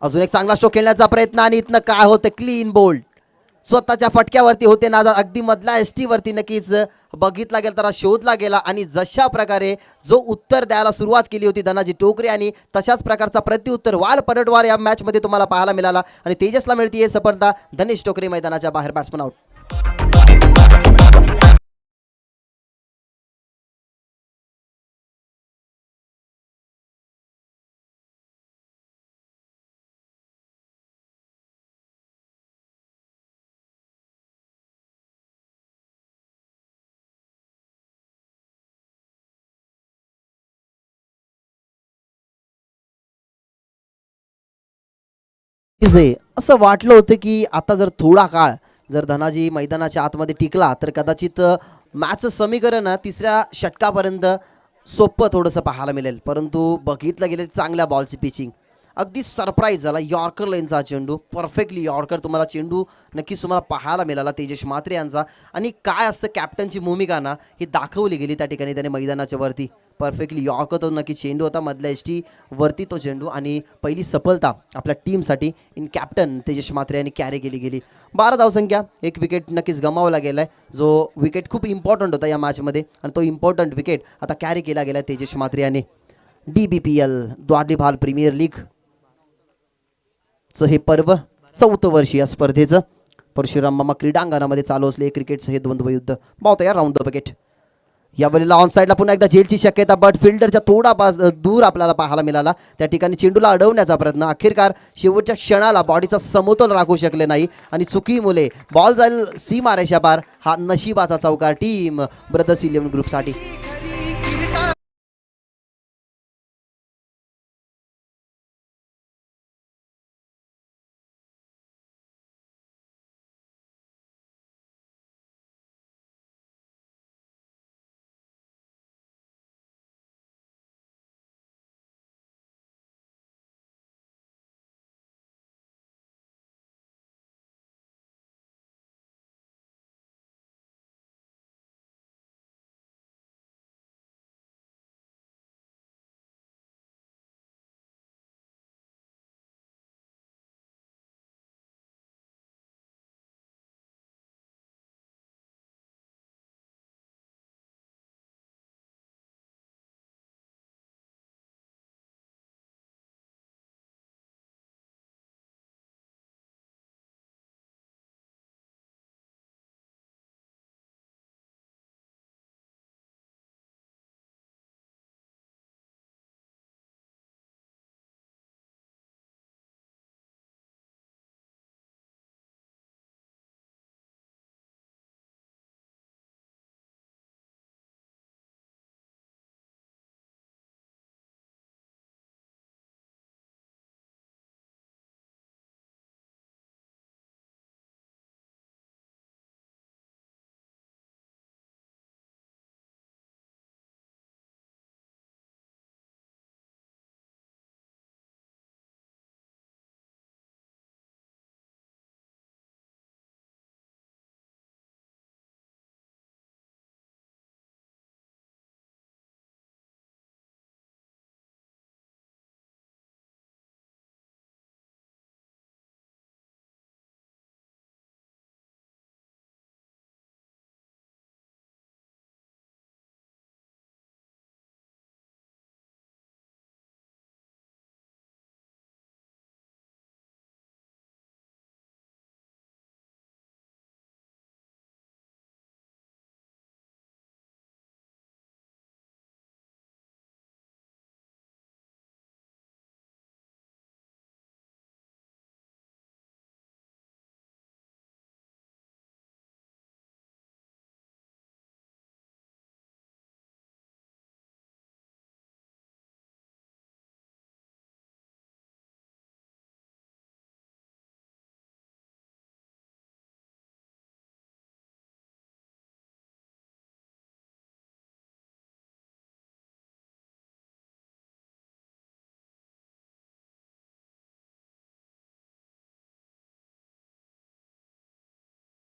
अजून एक चांगला स्ट्रोक खेळण्याचा प्रयत्न आणि इथनं काय होतं, क्लीन बोल्ड. स्वतःच्या फटक्यावरती होते ना, अगदी मधला एस वरती नक्कीच बघितला गेला, त्याला शोधला गेला आणि जशा प्रकारे जो उत्तर द्यायला सुरुवात केली होती धनाजी टोकरे आणि तशाच प्रकारचा प्रत्युत्तर वाल पलटवार या मॅच मध्ये तुम्हाला पाहायला मिळाला आणि तेजसला मिळतीये सफलता. धनेश टोकरे मैदानाच्या बाहेर, बॅट्समन आउट. असं वाटलं होतं की आता जर थोडा काळ जर धनाजी मैदानाच्या आतमध्ये टिकला तर कदाचित मॅचचं समीकरण तिसऱ्या षटकापर्यंत सोपं थोडंसं पाहायला मिळेल. परंतु बघितलं गेलं चांगल्या बॉलची पिचिंग, अगदी सरप्राईज झाला. यॉर्कर लेनचा चेंडू, परफेक्टली यॉर्कर तुम्हाला चेंडू नक्कीच तुम्हाला पाहायला मिळाला तेजस म्हात्रे यांचा. आणि काय असतं कॅप्टनची भूमिका ना, ही दाखवली गेली त्या ठिकाणी त्याने मैदानाच्या वरती. परफेक्टली यॉर्कर तो नक्की चेंडू होता मधल्या एस वरती तो चेंडू आणि पहिली सफलता आपल्या टीमसाठी इन कॅप्टन तेजस म्हात्रे यांनी कॅरी केली गेली. 12 धावसंख्या, एक विकेट नक्कीच गमावला गेलाय, जो विकेट खूप इम्पॉर्टंट होता या मॅचमध्ये आणि तो इम्पॉर्टंट विकेट आता कॅरी केला गेला तेजस म्हात्रे यांनी. DBPL द्वारली भाल प्रीमियर लीग चं हे पर्व 4थं वर्ष या स्पर्धेचं परशुराम मामा क्रीडांगणामध्ये चालू असले क्रिकेटचं हे द्वंद्व युद्ध. पाहतो या राऊंड द बकेट. यावेळेला ऑन साईडला पुन्हा एकदा जेलची शक्यता, बट फिल्डरच्या थोडा दूर आपल्याला पाहायला मिळाला. त्या ठिकाणी चेंडूला अडवण्याचा प्रयत्न, अखेरकार शेवटच्या क्षणाला बॉडीचा समतोल राखू शकले नाही आणि चुकीमुळे बॉल जाईल सीमारेषा पार. हा नशिबाचा चौकार टीम ब्रदर्स 11 ग्रुपसाठी.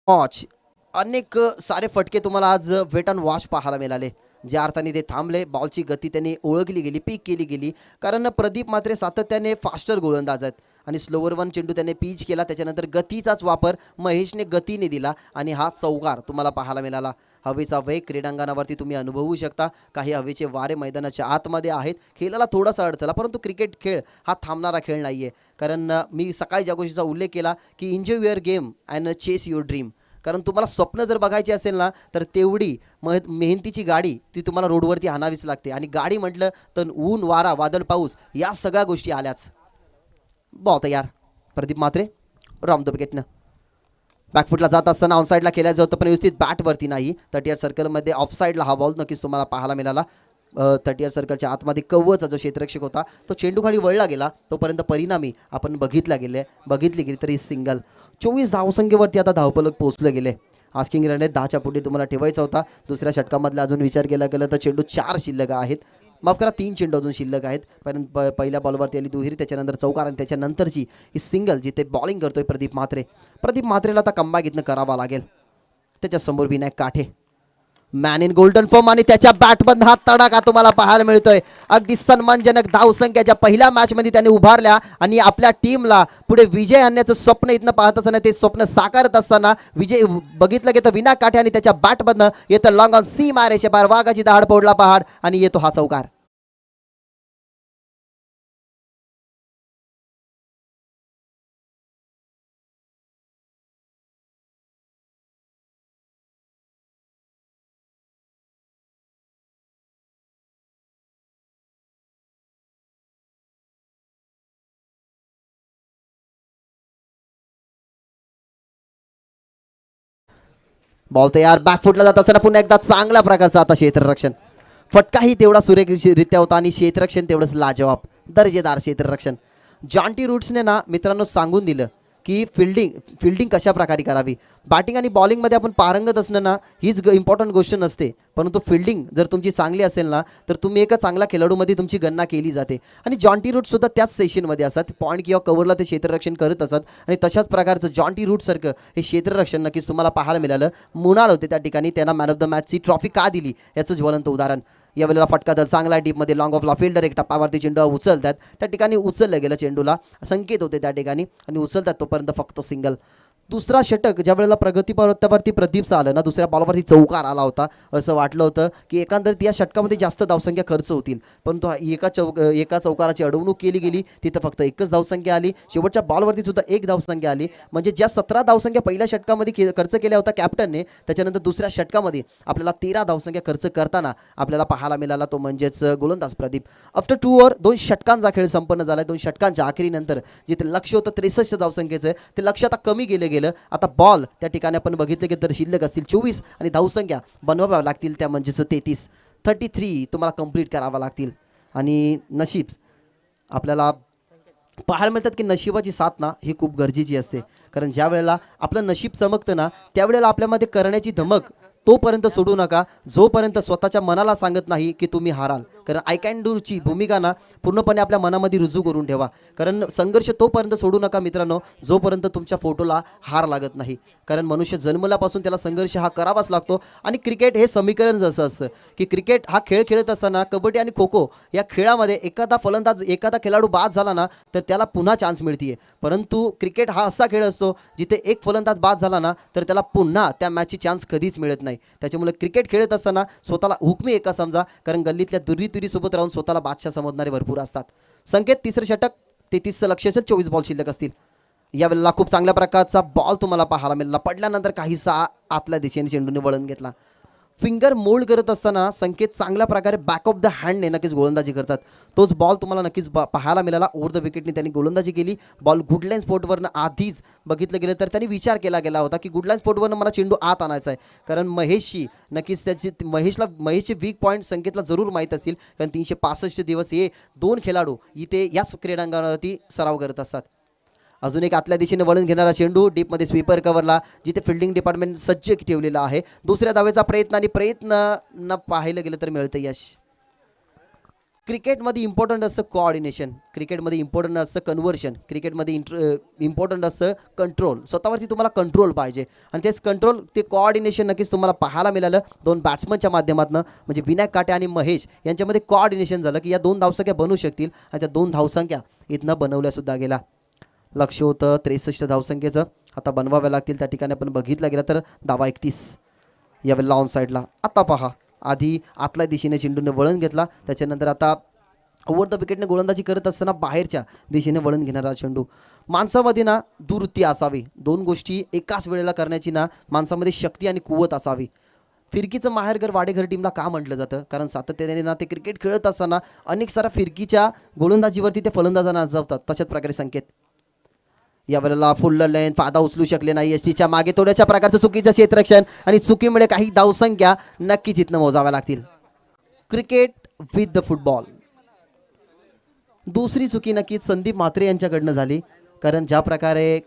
वॉच अनेक सारे फटके तुम्हाला आज वेट अँड वॉच पाहायला मिळाले. ज्या अर्थाने ते थांबले, बॉलची गती त्यांनी ओळखली गेली, पीक केली गेली. कारण प्रदीप मात्रे सातत्याने फास्टर गोलंदाज आहेत आणि स्लोवर वन चेंडू त्याने पीच केला. त्याच्यानंतर गतीचाच वापर महेशने गतीने दिला आणि हा चौकार तुम्हाला पाहायला मिळाला. हवेचा वेग क्रीडांगणावरती तुम्ही अनुभवू शकता. काही हवेचे वारे मैदानाच्या आतमध्ये आहेत. खेळाला थोडासा अडथळा, परंतु क्रिकेट खेळ हा थांबणारा खेळ नाही आहे. कारण मी सकाळी ज्या गोष्टीचा उल्लेख केला की enjoy your game and chase your dream. कारण तुम्हाला स्वप्न जर बघायची असेल ना तर तेवढी मेहनतीची गाडी ती तुम्हाला रोडवरती आणावीच लागते. आणि गाडी म्हटलं तर ऊन वारा वादळ पाऊस या सगळ्या गोष्टी आल्याच. बॉल तयार प्रदीप मात्रे राऊंड द विकेटनं बॅकफुटला जात असताना ऑनसाईडला केल्या जातं पण व्यवस्थित बॅटवरती नाही. 30 सर्कलमध्ये ऑफसाईडला हा बॉल नक्कीच तुम्हाला पाहायला मिळाला. 30 सर्कलच्या आतमध्ये कव्वचा जो क्षेत्ररक्षक होता तो चेंडू खाली वळला गेला. तोपर्यंत परिणामी आपण बघितली गेली तरी सिंगल. 24 धावसंख्येवरती आता धावफलक पोहोचले गेले. आस्किंग रन आहेत 10च्या पुढे तुम्हाला ठेवायचा होता. दुसऱ्या षटकामधला अजून विचार केला गेला तर चेंडू 4 शिल्लक आहेत. माफ करा 3 चेंडू अजून शिल्लक आहेत. पण पहिल्या बॉलवरती आली दुहेरी, त्याच्यानंतर चौकार आणि त्याच्यानंतरची ही सिंगल जिथे बॉलिंग करतोय प्रदीप मात्रेला आता कमबॅक इथनं करावा लागेल. त्याच्यासमोर Vinayak Kathe man in golden form आणि त्याच्या बॅटमधून हा तडाखा तुम्हाला पाहायला मिळतोय. अगदी सन्मानजनक धावसंख्याच्या पहिल्या मॅचमध्ये त्याने उभारल्या आणि आपल्या टीमला पुढे विजय आणण्याचं स्वप्न इथनं पाहत असताना ते स्वप्न साकारत असताना विजय बघितलं गेलं विनायक काठे आणि त्याच्या बॅटमधनं येतं लॉंग ऑन सी मारेशे बार वाघाची दहाड पोडला पहाड आणि येतो हा चौकार. बॉल तयार बॅकफुटला जात असताना पुन्हा एकदा चांगल्या प्रकारचं आता क्षेत्ररक्षण. फटकाही तेवढा सुरेखरित्या होता आणि क्षेत्ररक्षण तेवढंच लाजवाब दर्जेदार क्षेत्ररक्षण. जॉन्टी रूट्सने ना मित्रांनो सांगून दिलं की फिल्डिंग कशा प्रकारे करावी. बॅटिंग आणि बॉलिंगमध्ये आपण पारंगत असणं ना हीच इम्पॉर्टंट गोष्ट नसते, परंतु फिल्डिंग जर तुमची चांगली असेल ना तर तुम्ही एका चांगल्या खेळाडूमध्ये तुमची गणना केली जाते. आणि जॉन्टी रूटसुद्धा त्याच सेशनमध्ये असतात. पॉईंट किंवा कव्हरला ते क्षेत्ररक्षण करत असतात आणि तशाच प्रकारचं जॉन्टी रूटसारखं हे क्षेत्ररक्षण नक्कीच तुम्हाला पाहायला मिळालं. मुणाल होते त्या ठिकाणी, त्यांना मॅन ऑफ द मॅचची ट्रॉफी का दिली याचं ज्वलंत उदाहरण. यावेळेला फटका दल चांगला डीपमध्ये लॉंग ऑफला फिल्डर एक टप्पावरती चेंडू उचलतात. त्या ठिकाणी उचललं गेलं, चेंडूला संकेत होते त्या ठिकाणी आणि उचलतात तोपर्यंत फक्त सिंगल. दुसरा षटक ज्या वेळेला प्रगती पर्वतावरती प्रदीपचा आलं ना, दुसऱ्या बॉलवरती चौकार आला होता. असं वाटलं होतं की एकंदरीत या षटकामध्ये जास्त धावसंख्या खर्च होतील, परंतु एका चौकाराची अडवणूक केली गेली. तिथं फक्त एकच धावसंख्या आली. शेवटच्या बॉलवरती सुद्धा एक धावसंख्या आली. म्हणजे ज्या 17 धावसंख्या पहिल्या षटकामध्ये खर्च केल्या होत्या कॅप्टनने, त्याच्यानंतर दुसऱ्या षटकामध्ये आपल्याला 13 धावसंख्या खर्च करताना आपल्याला पाहायला मिळाला तो म्हणजेच गोलंदाज प्रदीप. आफ्टर 2 ओव्हर 2 षटकांचा खेळ संपन्न झाला. 2 षटकांच्या आखरीनंतर जिथे लक्ष होतं 63 धावसंख्येचं ते लक्ष आता कमी गेलं गेलं. आता बॉल त्या ठिकाणी आपण बघितलं की तर शिल्लक असतील 24 आणि धावसंख्या बनवाव्या लागतील त्या म्हणजेच 33 तुम्हाला कंप्लीट करावा लागतील. आणि नशीब आपल्याला पाहायला मिळतात की नशिबाची साथ ना ही खूप गरजेची असते. कारण ज्या वेळेला आपलं नशीब चमकतं ना त्यावेळेला आपल्यामध्ये करण्याची धमक तोपर्यंत सोडू नका जोपर्यंत स्वतःच्या मनाला सांगत नाही की तुम्ही हाराल. कारण आय कॅन डूची भूमिका ना पूर्णपणे आपल्या मनामध्ये रुजू करून ठेवा. कारण संघर्ष तोपर्यंत सोडू नका मित्रांनो जोपर्यंत तुमच्या फोटोला हार लागत नाही. कारण मनुष्य जन्मल्यापासून त्याला संघर्ष हा करावाच लागतो. आणि क्रिकेट हे समीकरण जसं असतं की क्रिकेट हा खेळ खेळत असताना कबड्डी आणि खो खो या खेळामध्ये एखादा खेळाडू बाद झाला ना तर त्याला पुन्हा चान्स मिळते. परंतु क्रिकेट हा असा खेळ असतो जिथे एक फलंदाज बाद झाला ना तर त्याला पुन्हा त्या मॅचची चान्स कधीच मिळत नाही. त्याच्यामुळे क्रिकेट खेळत असताना स्वतःला हुकमी एका समजा. कारण गल्लीतल्या दुरी सोबत राहून स्वतःला बादशाह समजणारे भरपूर असतात. संकेत तिसरं षटक 33 लक्ष असेल 24 बॉल शिल्लक असतील. यावेळेला खूप चांगल्या प्रकारचा बॉल तुम्हाला पाहायला मिळाला. पडल्यानंतर काहीसा आतल्या दिशेने चेंडूने वळण घेतला. फिंगर मोल्ड करत असताना संकेत चांगल्या प्रकारे बॅक ऑफ द हँडने नक्कीच गोलंदाजी करतात. तोच बॉल तुम्हाला नक्कीच पाहायला मिळाला. ओव्हर द विकेटने त्यांनी गोलंदाजी केली. बॉल गुडलाईन स्पॉटवरनं आधीच बघितलं गेलं तर त्यांनी विचार केला गेला होता की गुडलाईन स्पॉटवरनं मला चेंडू आत आणायचा आहे. कारण महेशचे वीक पॉईंट संकेतला जरूर माहीत असतील. कारण 365 दिवस हे 2 खेळाडू इथे याच क्रीडांगणावरती सराव करत असतात. अजून एक आतल्या दिशेने वळून घेणारा चेंडू डीपमध्ये स्वीपर कव्हरला जिथे फिल्डिंग डिपार्टमेंट सज्ज ठेवलेला आहे. दुसऱ्या धावेचा प्रयत्न न पाहिलं गेलं तर मिळतं यश. क्रिकेटमध्ये इम्पॉर्टंट असतं कोऑर्डिनेशन, क्रिकेटमध्ये इम्पॉर्टंट असतं कन्व्हर्शन, क्रिकेटमध्ये इम्पॉर्टंट असतं कंट्रोल. स्वतःवरती तुम्हाला कंट्रोल पाहिजे आणि तेच कंट्रोल ते कोऑर्डिनेशन नक्कीच तुम्हाला पाहायला मिळालं दोन बॅट्समनच्या माध्यमातून. म्हणजे विनायक काटे आणि महेश यांच्यामध्ये कोऑर्डिनेशन झालं की या 2 धावसंख्या बनवू शकतील आणि त्या 2 धावसंख्या इथनं बनवल्यासुद्धा गेला. लक्ष होतं 63 धावसंख्येचं, आता बनवाव्या लागतील. त्या ठिकाणी आपण बघितलं गेलं तर धावा 31 यावेळेला ऑन साईडला. आता पहा, आधी आतल्या दिशेने चेंडूने वळण घेतला, त्याच्यानंतर आता ओव्हर द विकेटने गोलंदाजी करत असताना बाहेरच्या दिशेने वळण घेणारा चेंडू. माणसामध्ये ना दुवृत्ती असावी, 2 गोष्टी एकाच वेळेला करण्याची ना माणसामध्ये शक्ती आणि कुवत असावी. फिरकीचं माहेरघर वाडेघर टीमला का म्हटलं जातं? कारण सातत्याने ना ते क्रिकेट खेळत असताना अनेक साऱ्या फिरकीच्या गोलंदाजीवरती ते फलंदाजांना जावतात. तशाच प्रकारे संकेत यावेळेला फुल लेंथ फादा उचलू शकले नाही. एसटीच्या मागे थोड्याशा प्रकारचं चुकीचं क्षेत्ररक्षण आणि चुकीमुळे काही धावसंख्या नक्कीच इथनं मोजाव्या लागतील. Cricket with the football. दुसरी चुकी नक्कीच संदीप म्हात्रे यांच्याकडनं झाली. कारण ज्या प्रकारे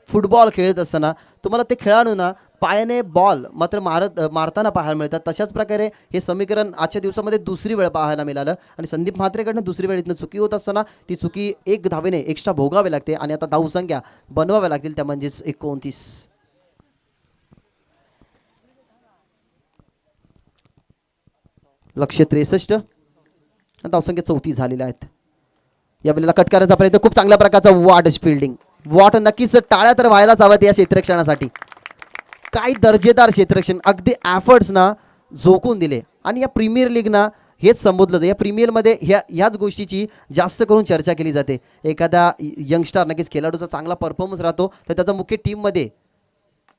फुटबॉल खेळत असताना तुम्हाला ते खेळाडूंना पायाने बॉल मात्र मारताना पाहायला मिळतात. तशाच प्रकारे हे समीकरण आजच्या दिवसामध्ये दुसरी वेळ पाहायला मिळालं आणि संदीप म्हात्रेकडनं दुसरी वेळ इथनं चुकी होत असताना ती चुकी 1 धावेने एक्स्ट्रा भोगावी लागते आणि आता धावसंख्या बनवाव्या लागतील, त्या म्हणजेच 29. लक्ष्य 63, धावसंख्या 34 झालेल्या आहेत. यावेळेला कट करायचा प्रयत्न, खूप चांगल्या प्रकारचा वॉट फिल्डिंग. वॉट नक्कीच टाळ्या तर व्हायलाच हव्यात या क्षेत्ररक्षणासाठी. काही दर्जेदार क्षेत्ररक्षण, अगदी एफर्ट्स ना झोकून दिले. आणि या प्रीमियर लीगना हेच संबोधलं जातं. या प्रीमियरमध्ये ह्याच गोष्टीची जास्त करून चर्चा केली जाते. एखादा यंगस्टार नक्कीच खेळाडूचा चांगला परफॉर्मन्स राहतो तर त्याचा मुख्य टीममध्ये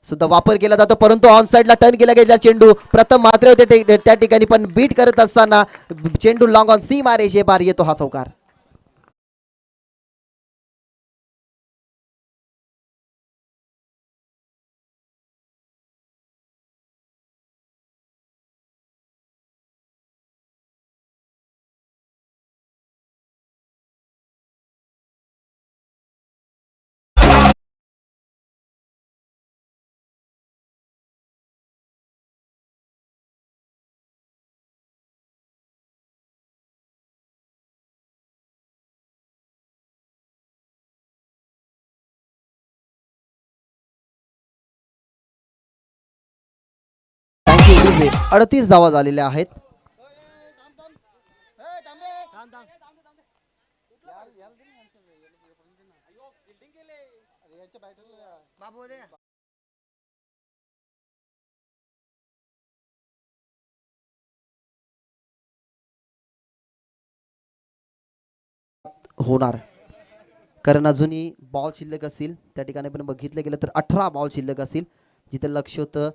सुद्धा वापर केला जातो. परंतु ऑन साईडला टर्न केला गेला चेंडू प्रथम म्हात्रे होते त्या ठिकाणी, पण बीट करत असताना चेंडू लॉंग ऑन सीमा रेषे पार येतो हा चौकार. थँक्यू. 38 धावा झालेल्या आहेत. होणार कारण अजूनही बॉल शिल्लक असतील. त्या ठिकाणी पण बघितलं गेलं तर 18 बॉल शिल्लक असतील, जिथे लक्ष होतं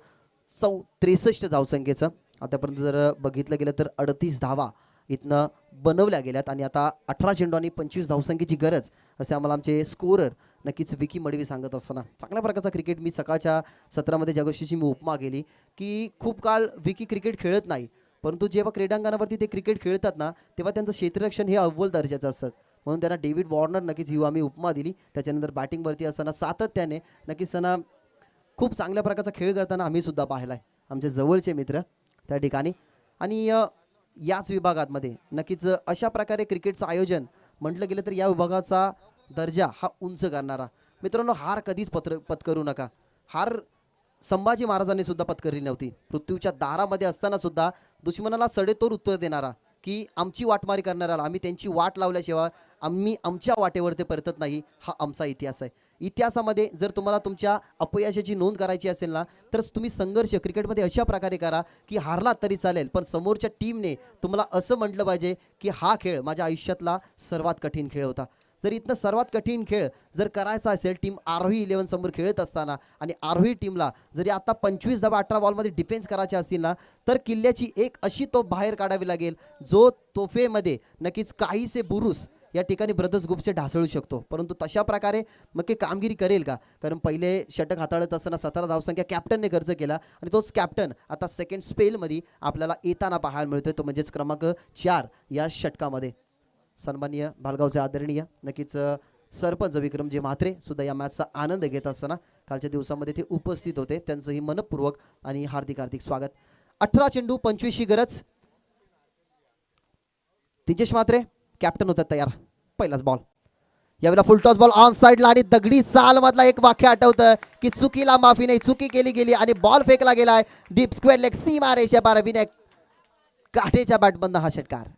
63 धावसंख्येचं. आतापर्यंत जर बघितलं गेलं तर 38 धावा इथनं बनवल्या गेल्यात आणि आता 18 चेंडू आणि 25 धावसंख्येची गरज, असे आम्हाला आमचे स्कोरर नक्कीच विकी मडवी सांगत असताना. चांगल्या प्रकारचा क्रिकेट, मी सकाळच्या सत्रामध्ये ज्या गोष्टीची मी उपमा केली की खूप काळ विकी क्रिकेट खेळत नाही, परंतु जेव्हा क्रीडांगणावरती ते क्रिकेट खेळतात ना तेव्हा त्यांचं क्षेत्ररक्षण हे अव्वल दर्जाचं असतं. म्हणून त्यांना डेव्हिड वॉर्नर नक्कीच ही आम्ही उपमा दिली. त्याच्यानंतर बॅटिंगवरती असताना सातत्याने नक्कीच त्यांना खूप चांगल्या प्रकारचा खेळ करताना आम्ही सुद्धा पाहिला आहे, आमचे जवळचे मित्र त्या ठिकाणी. आणि याच विभागामध्ये नक्कीच अशा प्रकारे क्रिकेटचं आयोजन म्हटलं गेलं तर या विभागाचा दर्जा हा उंच करणारा. मित्रांनो, हार कधीच पत्करू नका. हार संभाजी महाराजांनी सुद्धा पत्करली नव्हती. मृत्यूच्या दारामध्ये असताना सुद्धा दुश्मनाला सडेतोड उत्तर देणारा, की आमची वाटमारी करणाऱ्याला आम्ही त्यांची वाट लावल्याशिवाय आम्ही आमच्या वाटेवर ते परतत नाही, हा आमचा इतिहास आहे. इतिहासामध्ये जर तुम्हाला तुमच्या अपयशाची नोंद करायची असेल ना तर तुम्ही संघर्ष क्रिकेटमध्ये अशा प्रकारे करा की हारलात तरी चालेल, पण समोरच्या टीमने तुम्हाला असं म्हटलं पाहिजे की हा खेळ माझ्या आयुष्यातला सर्वात कठीण खेळ होता. जर इथनं सर्वात कठीण खेळ जर करायचा असेल टीम आरोही 11 समोर खेळत असताना आणि आरोही टीमला जरी आता 25 धावा 18 बॉलमध्ये डिफेन्स करायचे असतील ना तर किल्ल्याची एक अशी तोफ बाहेर काढावी लागेल जो तोफेमध्ये नक्कीच काहीसे बुरुस या ठिकाणी ब्रदर्स ग्रुपचे ढासळू शकतो. परंतु तशा प्रकारे मग ते कामगिरी करेल का? कारण पहिले षटक हाताळत असताना 17 धावसंख्या कॅप्टनने खर्च केला आणि तोच कॅप्टन आता सेकंड स्पेलमध्ये आपल्याला येताना पाहायला मिळतोय, तो म्हणजेच क्रमांक 4 या षटकामध्ये. सन्माननीय भालगावचे आदरणीय नक्कीच सरपंच विक्रमजी म्हात्रे सुद्धा या मॅचचा आनंद घेत असताना कालच्या दिवसामध्ये ते उपस्थित होते. त्यांचंही मनपूर्वक आणि हार्दिक हार्दिक स्वागत. 18 चेंडू 25 ची गरज. तेजस मात्रे कॅप्टन होतात तयार. पहिलाच बॉल. यावेळेला फुलटॉस बॉल ऑन साइडला आणि दगडी चाल मधला एक वाक्य आठवतं की चुकीला माफी नाही, चुकी केली गेली आणि बॉल फेकला गेलाय डीप स्क्वेअर लेग सीमा रेषा पार. विनायक काठेच्या बॅटमधनं हा षटकार.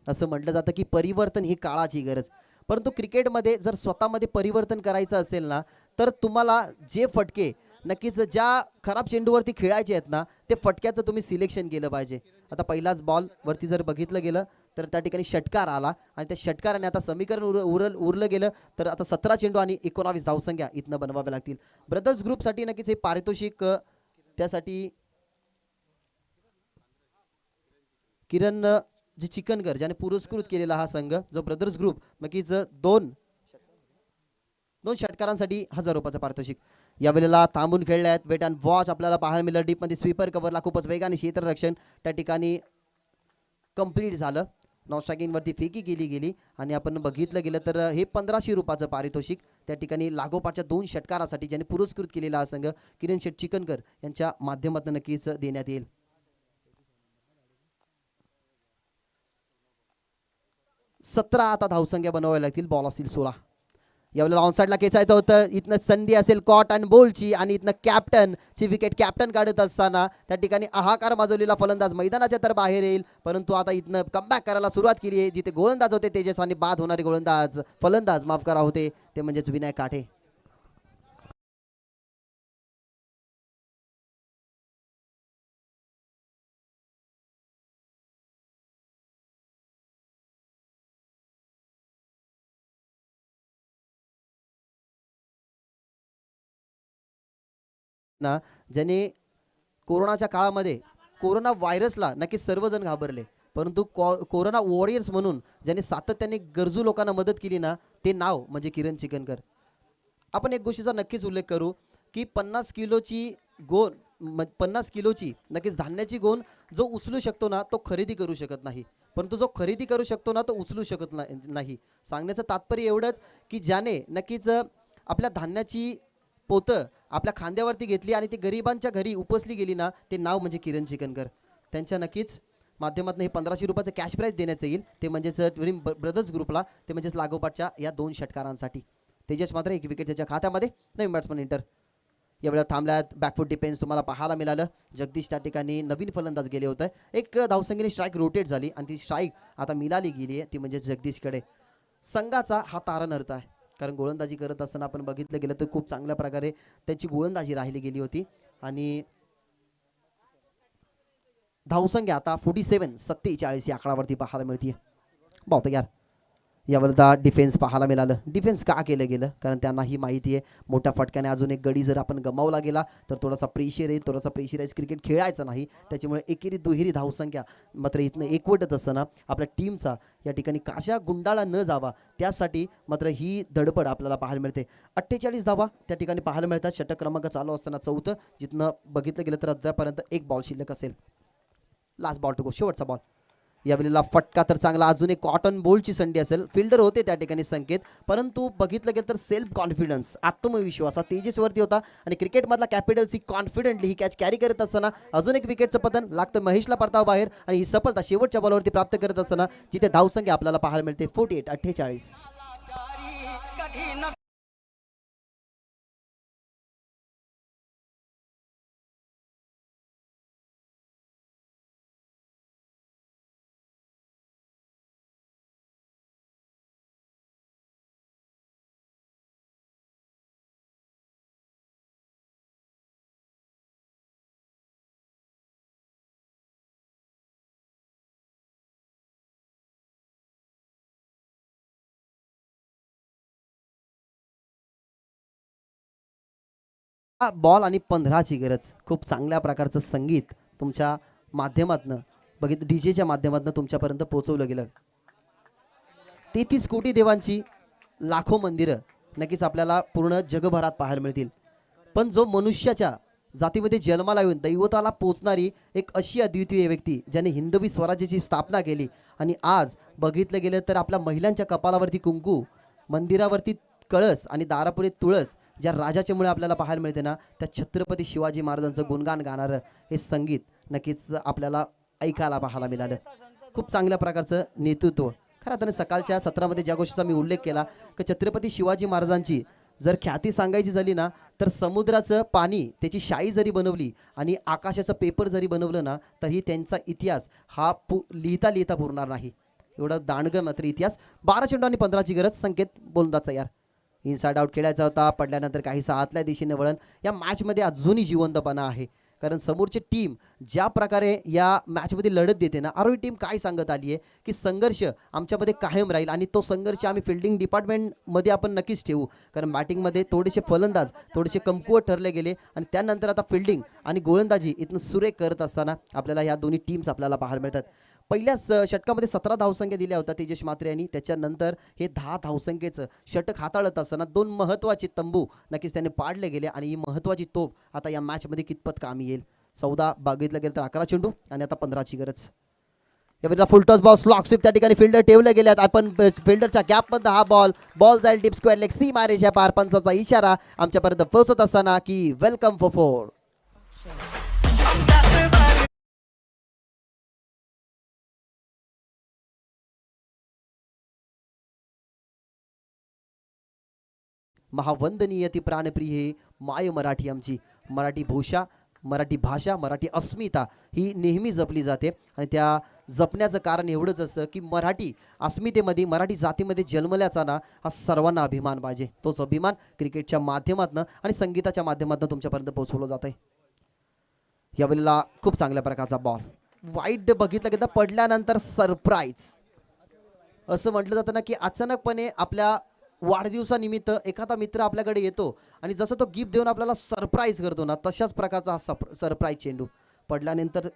असं म्हटलं जातं की परिवर्तन ही काळाची गरज, परंतु क्रिकेटमध्ये जर स्वतःमध्ये परिवर्तन करायचं असेल ना तर तुम्हाला जे फटके नक्कीच ज्या खराब चेंडूवरती खेळायचे आहेत ना ते फटक्याचं तुम्ही सिलेक्शन केलं पाहिजे. आता पहिलाच बॉल वरती जर बघितलं गेलं तर त्या ठिकाणी षटकार आला आणि त्या षटकाराने आता समीकरण उरलं गेलं तर आता 17 चेंडू आणि 19 धावसंख्या इथनं बनवाव्या लागतील. ब्रदर्स ग्रुपसाठी नक्कीच हे पारितोषिक त्यासाठी किरण जे चिकनकर ज्याने पुरस्कृत केलेला हा संघ जो ब्रदर्स ग्रुप नक्कीच दोन षटकारांसाठी 1000 रुपयाचं पारितोषिक. यावेळेला थांबून खेळले आहेत. वेट अँड वॉच आपल्याला पाहायला मिळालं. डीपमध्ये स्वीपर कव्हरला खूपच वेगाने क्षेत्ररक्षण त्या ठिकाणी कंप्लीट झालं. नॉन स्ट्रायकिंगवरती फेकी केली गेली आणि आपण बघितलं गेलं तर हे 1500 रुपयाचं पारितोषिक त्या ठिकाणी लागोपाठच्या 2 षटकारासाठी ज्याने पुरस्कृत केलेला हा संघ किरण शेठ चिकनकर यांच्या माध्यमातून नक्कीच देण्यात येईल. 17 आता धावसंख्या बनवाव्या लागतील. बॉल असतील 16. यावेळेला ऑनसाइडला खेचायचं होतं. इथनं संधी असेल कॉट अँड बोलची आणि इथनं कॅप्टनची विकेट कॅप्टन काढत असताना त्या ठिकाणी हाहाकार माजवलेला फलंदाज मैदानाच्या तर बाहेर येईल. परंतु आता इथनं कमबॅक करायला सुरुवात केली आहे. जिथे गोलंदाज होते तेजस आणि बाद होणारे फलंदाज माफ करा होते ते म्हणजेच विनायक काठे. ना ज्याने कोरोनाच्या काळामध्ये कोरोना व्हायरसला नक्कीच सर्वजण घाबरले, परंतु कोरोना वॉरियर्स म्हणून ज्याने सातत्याने गरजू लोकांना मदत केली ना ते नाव म्हणजे किरण चिकनकर. आपण एक गोष्टीचा नक्कीच उल्लेख करू की 50 किलोची नक्कीच धान्याची गोण जो उचलू शकतो ना तो खरेदी करू शकत नाही, परंतु जो खरेदी करू शकतो ना तो उचलू शकत नाही. सांगण्याचं तात्पर्य एवढंच की ज्याने नक्कीच आपल्या धान्याची पोतं आपल्या खांद्यावरती घेतली आणि ती गरिबांच्या घरी उपसली गेली ना ते नाव म्हणजे किरण चिकनकर. त्यांच्या नक्कीच माध्यमातून हे 1500 रुपयाचं कॅश प्राईज देण्यात येईल. ते म्हणजेच ब्रदर्स ग्रुपला ते म्हणजेच लागोपाठच्या या 2 षटकारांसाठी. तेजस मात्र 1 विकेट त्याच्या खात्यामध्ये. नवीन बॅट्समन इंटर. यावेळेला थांबल्यात. बॅकफूट डिफेन्स तुम्हाला पाहायला मिळालं. जगदीश त्या ठिकाणी नवीन फलंदाज गेले होते. एक धावसंख्येने स्ट्राईक रोटेट झाली आणि ती स्ट्राईक आता मिळाली गेली आहे ती म्हणजे जगदीशकडे. संघाचा हा तारणहर्ता आहे कारण गोलंदाजी करत असताना आपण बघितलं गेलं तर खूप चांगल्या प्रकारे त्यांची गोलंदाजी राहिली गेली होती आणि धावसंख्या आता 47 या आकडावरती पाहायला मिळते. बहुत यार यावेळेला डिफेन्स पाहायला मिळालं. डिफेन्स का केलं गेलं कारण त्यांना ही माहिती आहे मोठ्या फटक्याने अजून एक गडी जर आपण गमावला गेला तर थोडासा प्रेशर येईल. थोडासा प्रेशराईज क्रिकेट खेळायचं नाही. त्याच्यामुळे एकेरी दुहेरी धावसंख्या मात्र इथनं एकवटत असताना आपल्या टीमचा या ठिकाणी काशा गुंडाळा न जावा त्यासाठी मात्र ही धडपड आपल्याला पाहायला मिळते. 48 धावा त्या ठिकाणी पाहायला मिळतात. षटक क्रमांक चालू असताना 4थं जिथनं बघितलं गेलं तर अद्यापर्यंत 1 बॉल शिल्लक असेल. लास्ट बॉल टू गो शेवटचा बॉल. यावेळेला फटका तर चांगला. अजून एक कॉटन बोल्डची संधी असेल. फिल्डर होते त्या ठिकाणी संकेत, परंतु बघितलं गेलं तर सेल्फ कॉन्फिडन्स आत्मविश्वास हा तेजसवरती होता आणि क्रिकेटमधला कॅपिटल्स ही कॉन्फिडेंटली ही कॅच कॅरी करत असताना अजून एक विकेटचं पतन लागतं महेशला परताव बाहेर आणि ही सफलता शेवटच्या बॉलवरती प्राप्त करत असताना जिथे धावसंख्या आपल्याला पाहायला मिळते 48. बॉल आणि 15ची गरज. खूप चांगल्या प्रकारचं संगीत तुमच्या माध्यमातून बघितलं डीजेच्या माध्यमातून तुमच्यापर्यंत पोहोचवलं गेलं. 33 कोटी देवांची लाखो मंदिरं नक्कीच आपल्याला पूर्ण जगभरात पाहायला मिळतील, पण जो मनुष्याच्या जातीमध्ये जन्माला येऊन दैवताला पोचणारी एक अशी अद्वितीय व्यक्ती ज्याने हिंदवी स्वराज्याची स्थापना केली आणि आज बघितलं गेलं तर आपल्या महिलांच्या कपालावरती कुंकू, मंदिरावरती कळस आणि दारापुढे तुळस ज्या राजाच्यामुळे आपल्याला पाहायला मिळते ना, त्या छत्रपती शिवाजी महाराजांचं गुणगान गाणारं हे संगीत नक्कीच आपल्याला ऐकायला पाहायला मिळालं. खूप चांगल्या प्रकारचं नेतृत्व. खरं तर सकाळच्या सत्रामध्ये ज्या गोष्टीचा मी उल्लेख केला की छत्रपती शिवाजी महाराजांची जर ख्याती सांगायची झाली ना, तर समुद्राचं पाणी त्याची शाई जरी बनवली आणि आकाशाचं पेपर जरी बनवलं ना, तरी त्यांचा इतिहास हा लिहिता लिहिता पुरणार नाही. एवढा दांडगं मात्र इतिहास. 12 चेंडू आणि 15ची गरज. संकेत गोलंदाजचा यार इनसाइड आउट खेळायचा होता, पडल्यानंतर काहीसा आतल्या दिशेने वळण. या मॅचमध्ये अजूनही जिवंतपणा आहे, कारण समोरची टीम ज्या प्रकारे या मॅचमध्ये लढत देते ना, आरोही टीम काय सांगत आली आहे की संघर्ष आमच्यामध्ये कायम राहील आणि तो संघर्ष आम्ही फिल्डिंग डिपार्टमेंटमध्ये आपण नक्कीच ठेवू. कारण बॅटिंगमध्ये थोडेसे फलंदाज थोडेसे कमकुवत ठरले गेले आणि त्यानंतर आता फिल्डिंग आणि गोलंदाजी इथनं सुरेख करत असताना आपल्याला ह्या दोन्ही टीम्स आपल्याला पाहायला मिळतात. पहिल्याच षटकामध्ये 17 धावसंख्या दिल्या होत्या तेजस म्हात्रे यांनी. त्याच्यानंतर हे 10 धावसंख्येचं षटक हाताळत असताना 2 महत्त्वाचे तंबू नक्कीच त्यांनी पाडले गेले आणि ही महत्त्वाची तोफ आता या मॅचमध्ये कितपत कामी येईल. 14 बघितलं गेलं तर 11 चेंडू आणि आता 15ची गरज. यावेळेला फुलटॉस बॉल स्लॉक स्वीप त्या ठिकाणी फिल्डर ठेवले गेल्यात. आपण फिल्डरच्या गॅपमध्ये हा बॉल जाईल डीप स्क्वेअर लेग सी मारेच्या पार. पंचाचा इशारा आमच्यापर्यंत पोहोचत असताना की वेलकम फॉर 4. महावंदनीय ती प्राणप्रिय माय मराठी आमची. मराठी भूषा, मराठी भाषा, मराठी अस्मिता ही नेहमी जपली जाते आणि त्या जपण्याचं कारण एवढंच असतं की मराठी अस्मितेमध्ये, मराठी जातीमध्ये जन्मल्याचा ना हा सर्वांना अभिमान पाहिजे. तोच अभिमान क्रिकेटच्या माध्यमातून आणि संगीताच्या माध्यमातून तुमच्यापर्यंत पोहोचवलं जात आहे. यावेळेला खूप चांगल्या प्रकारचा बॉल वाईट बघितलं गेलं. पडल्यानंतर सरप्राईज असं म्हटलं जातं ना की अचानकपणे आपल्या वाढदिवसानिमित्त एखादा मित्र आपल्याकडे येतो आणि जसं तो गिफ्ट देऊन आपल्याला सरप्राईज करतो ना, तशाच प्रकारचा हा सरप्राईज चेंडू. पडल्यानंतर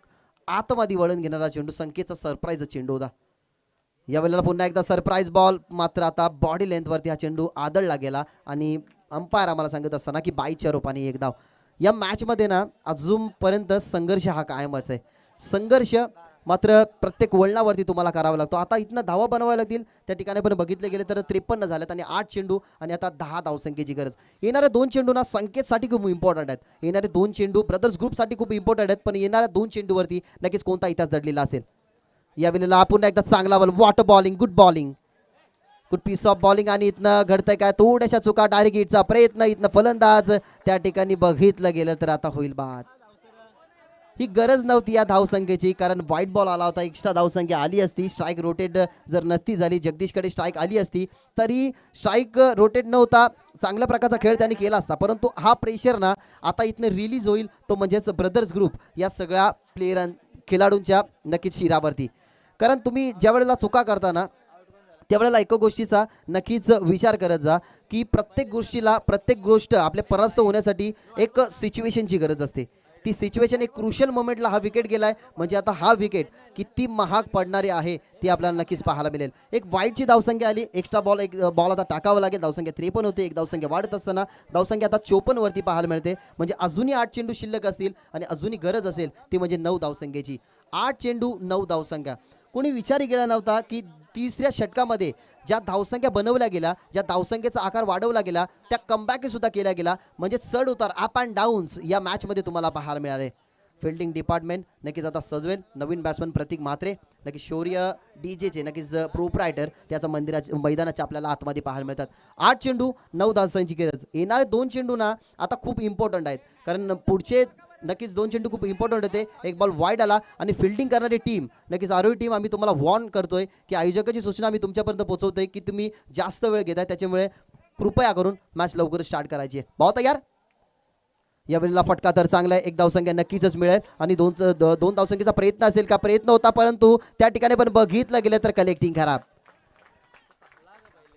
आतमध्ये वळण घेणारा चेंडू, संकेतचा सरप्राईज चेंडू होता. यावेळेला पुन्हा एकदा सरप्राईज बॉल, मात्र आता बॉडी लेंथवरती हा चेंडू आदळला गेला आणि अंपायर आम्हाला सांगत असताना की 22च्या रूपाने 1 धाव. या मॅचमध्ये ना अजूनपर्यंत संघर्ष हा कायमच आहे. संघर्ष मात्र प्रत्येक वळणावरती तुम्हाला करावा लागतो. आता इथनं धावा बनवायला लागतील. त्या ठिकाणी पण बघितले गेले तर 53 झालेत आणि 8 चेंडू आणि आता 10 धावसंख्येची गरज. येणाऱ्या 2 चेंडू ना संकेतसाठी खूप इम्पॉर्टंट आहेत. येणारे 2 चेंडू ब्रदर्स ग्रुपसाठी खूप इम्पॉर्टंट आहेत, पण येणाऱ्या 2 चेंडूवरती नक्कीच कोणता इतिहास दडलेला असेल. यावेळेला पुन्हा एकदा चांगला ball, what a bowling, good piece of bowling आणि इथनं घडतंय काय, थोड्याशा चुका, डायरेक्ट हिटचा प्रयत्न. इथनं फलंदाज त्या ठिकाणी बघितलं गेलं तर आता होईल बाद. ही गरज नव्हती या धावसंख्येची, कारण व्हाईट बॉल आला होता. एक्स्ट्रा धावसंख्या आली असती. स्ट्राईक रोटेट जर नसती झाली, जगदीशकडे स्ट्राईक आली असती तरी स्ट्राईक रोटेट नव्हता, चांगल्या प्रकारचा खेळ त्यांनी केला असता. परंतु हा प्रेशर ना आता इथनं रिलीज होईल, तो म्हणजेच ब्रदर्स ग्रुप या सगळ्या खेळाडूंच्या नक्कीच शिरावरती. कारण तुम्ही ज्या वेळेला चुका करताना त्यावेळेला एका गोष्टीचा नक्कीच विचार करत जा की प्रत्येक गोष्ट आपल्या परास्त होण्यासाठी एक सिच्युएशनची गरज असते. ती सिच्युएशन एक क्रुशियल मोमेंटला हा विकेट गेलाय, म्हणजे आता हा विकेट किती महाग पडणारे आहे ते आपल्याला नक्कीच पाहायला मिळेल. एक वाईटची धावसंख्या आली, एक्स्ट्रा बॉल आता टाकावा लागेल. धावसंख्या 53 होते, एक धावसंख्या वाढत असताना धावसंख्या आता 54 वरती पाहायला मिळते. म्हणजे अजूनही 8 चेंडू शिल्लक असतील आणि अजूनही गरज असेल ती म्हणजे 9 धावसंख्येची. 8 चेंडू 9 धावसंख्या. कोणी विचारही केला नव्हता की तिसऱ्या षटकामध्ये ज्या धावसंख्या बनवल्या गेल्या, ज्या धावसंख्येचा आकार वाढवला गेला, त्या कमबॅक सुद्धा केल्या गेला. म्हणजे चढ उतार, अप अँड डाऊन्स या मॅचमध्ये तुम्हाला पाहायला मिळाले. फिल्डिंग डिपार्टमेंट नक्कीच आता सजवेल. नवीन बॅट्समन प्रतीक म्हात्रे, नक्कीच शौर्य डीजेचे नक्कीच प्रोप्रायटर त्याचा मैदानाच्या आपल्याला आतमध्ये पाहायला मिळतात. 8 चेंडू 9 धावसंख्येची गरज. येणारे 2 चेंडू ना आता खूप इम्पॉर्टंट आहेत, कारण पुढचे नक्कीच 2 चेंडू खूप इम्पॉर्टंट होते. एक बॉल वाईड आला आणि फिल्डिंग करणारी टीम नक्कीच आरोही टीम आम्ही तुम्हाला वॉर्न करतोय की आयोजकाची सूचना आम्ही तुमच्यापर्यंत पोहोचवतोय की तुम्ही जास्त वेळ घेताय, त्याच्यामुळे कृपया करून मॅच लवकर स्टार्ट करायची आहे. भाऊ तयार. यावेळेला फटका तर चांगला आहे. 1 धावसंख्या नक्कीच मिळेल आणि 2 धावसंख्येचा प्रयत्न असेल का, प्रयत्न होता परंतु त्या ठिकाणी पण बघितलं गेलं तर कलेक्टिंग खराब.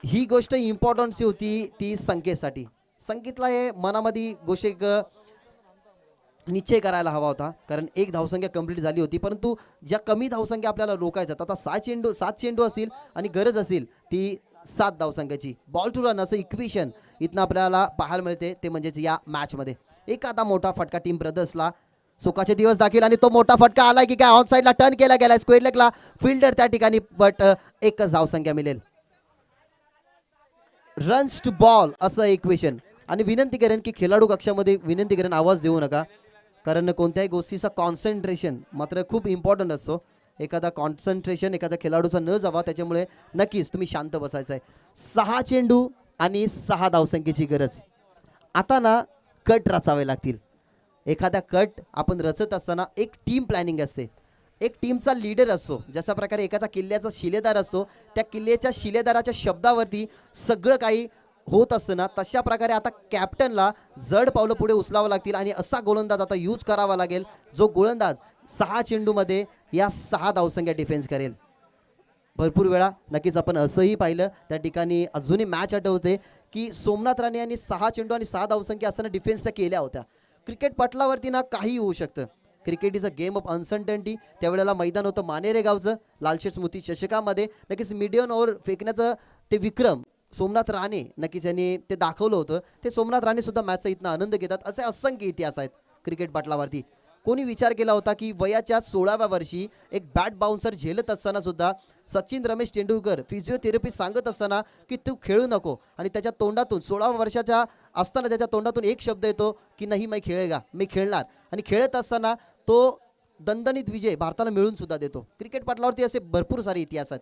ही गोष्ट इम्पॉर्टन्स होती ती संकेतसाठी. संकेतला हे मनामध्ये गोष्ट एक निश्चय करायला हवा होता, कारण 1 धावसंख्या कंप्लीट झाली होती, परंतु ज्या कमी धावसंख्या आपल्याला रोखायच्यात, आता 7 चेंडू असतील आणि गरज असेल ती 7 धावसंख्याची. बॉल टू रन असं इक्वेशन इथनं आपल्याला पाहायला मिळते, ते म्हणजेच या मॅचमध्ये. एक आता मोठा फटका टीम ब्रदर्सला सुखाचे दिवस दाखील आणि तो मोठा फटका आलाय की काय ऑन साईडला टर्न केला गेलाय स्क्वेअर लेगला फिल्डर त्या ठिकाणी बट एकच धावसंख्या मिळेल. रन्स टू बॉल असं इक्वेशन. आणि विनंती करेन की खेळाडू कक्षामध्ये विनंती करेन आवाज देऊ नका, कारण कोणत्याही गोष्टीचा कॉन्सन्ट्रेशन मात्र खूप इम्पॉर्टंट असतो. एखादा कॉन्सन्ट्रेशन एखाद्या खेळाडूचा न जावा, त्याच्यामुळे नक्कीच तुम्ही शांत बसायचं आहे. 6 चेंडू आणि 6 धावसंख्येची गरज. आता ना कट रचावे लागतील. एखादा कट आपण रचत असताना एक टीम प्लॅनिंग असते, एक टीमचा लीडर असतो. जशा प्रकारे एखादा किल्ल्याचा शिलेदार असतो, त्या किल्ल्याच्या शिलेदाराच्या शब्दावरती सगळं काही होत असतं ना, तशा प्रकारे आता कॅप्टनला जड पावलं पुढे उचलावं लागतील आणि असा गोलंदाज आता यूज करावा लागेल जो गोलंदाज 6 चेंडूमध्ये या 6 धावसंख्या डिफेन्स करेल. भरपूर वेळा नक्कीच आपण असंही पाहिलं त्या ठिकाणी. अजूनही मॅच आठवते की सोमनाथ राणे यांनी 6 चेंडू आणि 6 धावसंख्या असताना डिफेन्सच्या केल्या होत्या. क्रिकेट पटलावरती ना काही होऊ शकतं. Cricket is a game of uncertainty. त्यावेळेला मैदान होतं मानेरेगावचं लालशेठ स्मृती चषकामध्ये. नक्कीच मिडियन ओव्हर फेकण्याचं ते विक्रम सोमनाथ राणे नक्कीच यांनी ते दाखवलं होतं. ते सोमनाथ राणे सुद्धा मॅचचा इथनं आनंद घेतात. असे असंख्य इतिहास आहेत क्रिकेट पटलावरती. कोणी विचार केला होता की वयाच्या 16व्या वर्षी एक बॅट बाउन्सर झेलत असताना सुद्धा सचिन रमेश तेंडुलकर फिजिओथेरपी सांगत असताना की तू खेळू नको, आणि त्याच्या तोंडातून 16व्या वर्षाच्या असताना त्याच्या तोंडातून एक शब्द येतो की नाही मैं खेळेगा, मी खेळणार. आणि खेळत असताना तो दणदणीत विजय भारताला मिळून सुद्धा देतो. क्रिकेट पटलावरती असे भरपूर सारे इतिहास आहेत.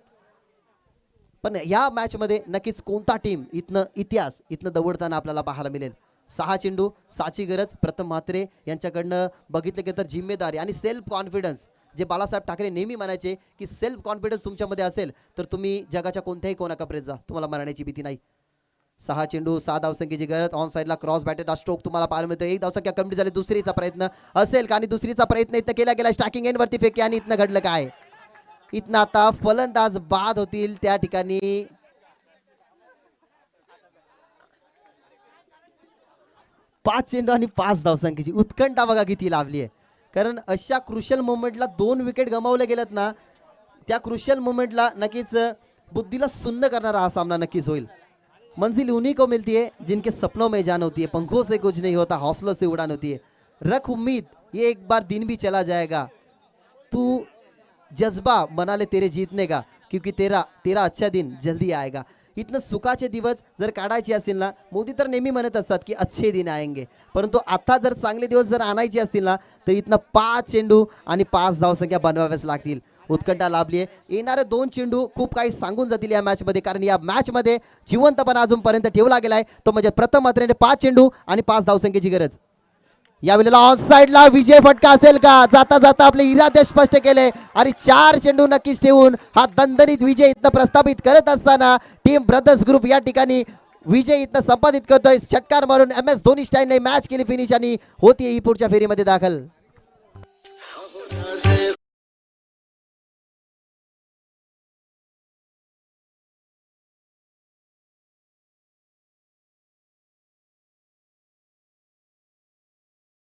पण या मॅचमध्ये नक्कीच कोणता टीम इथनं दवडताना आपल्याला पाहायला मिळेल. 6 चेंडू 6ची गरज. प्रथम म्हात्रे यांच्याकडनं बघितलं गेलं तर जिम्मेदारी आणि सेल्फ कॉन्फिडन्स, जे बाळासाहेब ठाकरे नेहमी म्हणायचे की सेल्फ कॉन्फिडन्स तुमच्यामध्ये असेल तर तुम्ही जगाच्या कोणत्याही कोणाकपरेत जा, तुम्हाला मरण्याची भीती नाही. 6 चेंडू 6 धावसंख्येची गरज. ऑन साईडला क्रॉस बॅटेड स्ट्रोक तुम्हाला पाहायला मिळतो. एक धावसंख्या कमी झाली. दुसरीचा प्रयत्न असेल का, आणि दुसरीचा प्रयत्न इथं केला गेला स्टॅकिंग एंड वरती फेकी, आणि इथनं घडलं काय, इथनं आता फलंदाज बाद होतील. त्या ठिकाणी 5 चेंडू आणि 5 धावसंख्येची उत्कंठा बघा किती लाभली आहे. कारण अशा क्रुशियल मोमेंटला 2 विकेट गमावले गेलेत ना, त्या क्रुशियल मोमेंटला नक्कीच बुद्धीला सुन्न करणारा हा सामना नक्कीच होईल. मंजिल उन्हीं को मिलती है जिनके सपनों में जान होती है, पंखों से कुछ नहीं होता, हौसलों से उड़ान होती है. रख उम्मीद ये एक बार दिन भी चला जाएगा, तू जज्बा बना ले तेरे जीतने का, क्योंकि तेरा अच्छा दिन जल्दी आएगा. इथनं सुखाचे दिवस जर काढायचे असतील ना, मोदी तर नेहमी म्हणत असतात की अच्छे दिन आएंगे, परंतु आता जर चांगले दिवस जर आणायचे असतील ना तर इथनं 5 चेंडू आणि 5 धावसंख्या बनवाव्याच लागतील. उत्कंठा लाभली आहे. येणारे 2 चेंडू खूप काही सांगून जातील या मॅचमध्ये, कारण या मॅचमध्ये जिवंतपणा अजूनपर्यंत ठेवला गेलाय तो म्हणजे प्रथम मात्रेने 5 चेंडू आणि 5 धावसंख्येची गरज. यावेळेला ऑन साईडला विजय फटका असेल का, जाता जाता आपले इरादे स्पष्ट केले आणि 4 चेंडू नक्कीच ठेवून हा दणदणीत विजय इथं प्रस्थापित करत असताना टीम ब्रदर्स ग्रुप या ठिकाणी विजय इथं संपादित करतोय. षटकार मारून MS धोनी स्टाईलने मॅच केली फिनिश आणि होती ही पुढच्या फेरीमध्ये दाखल.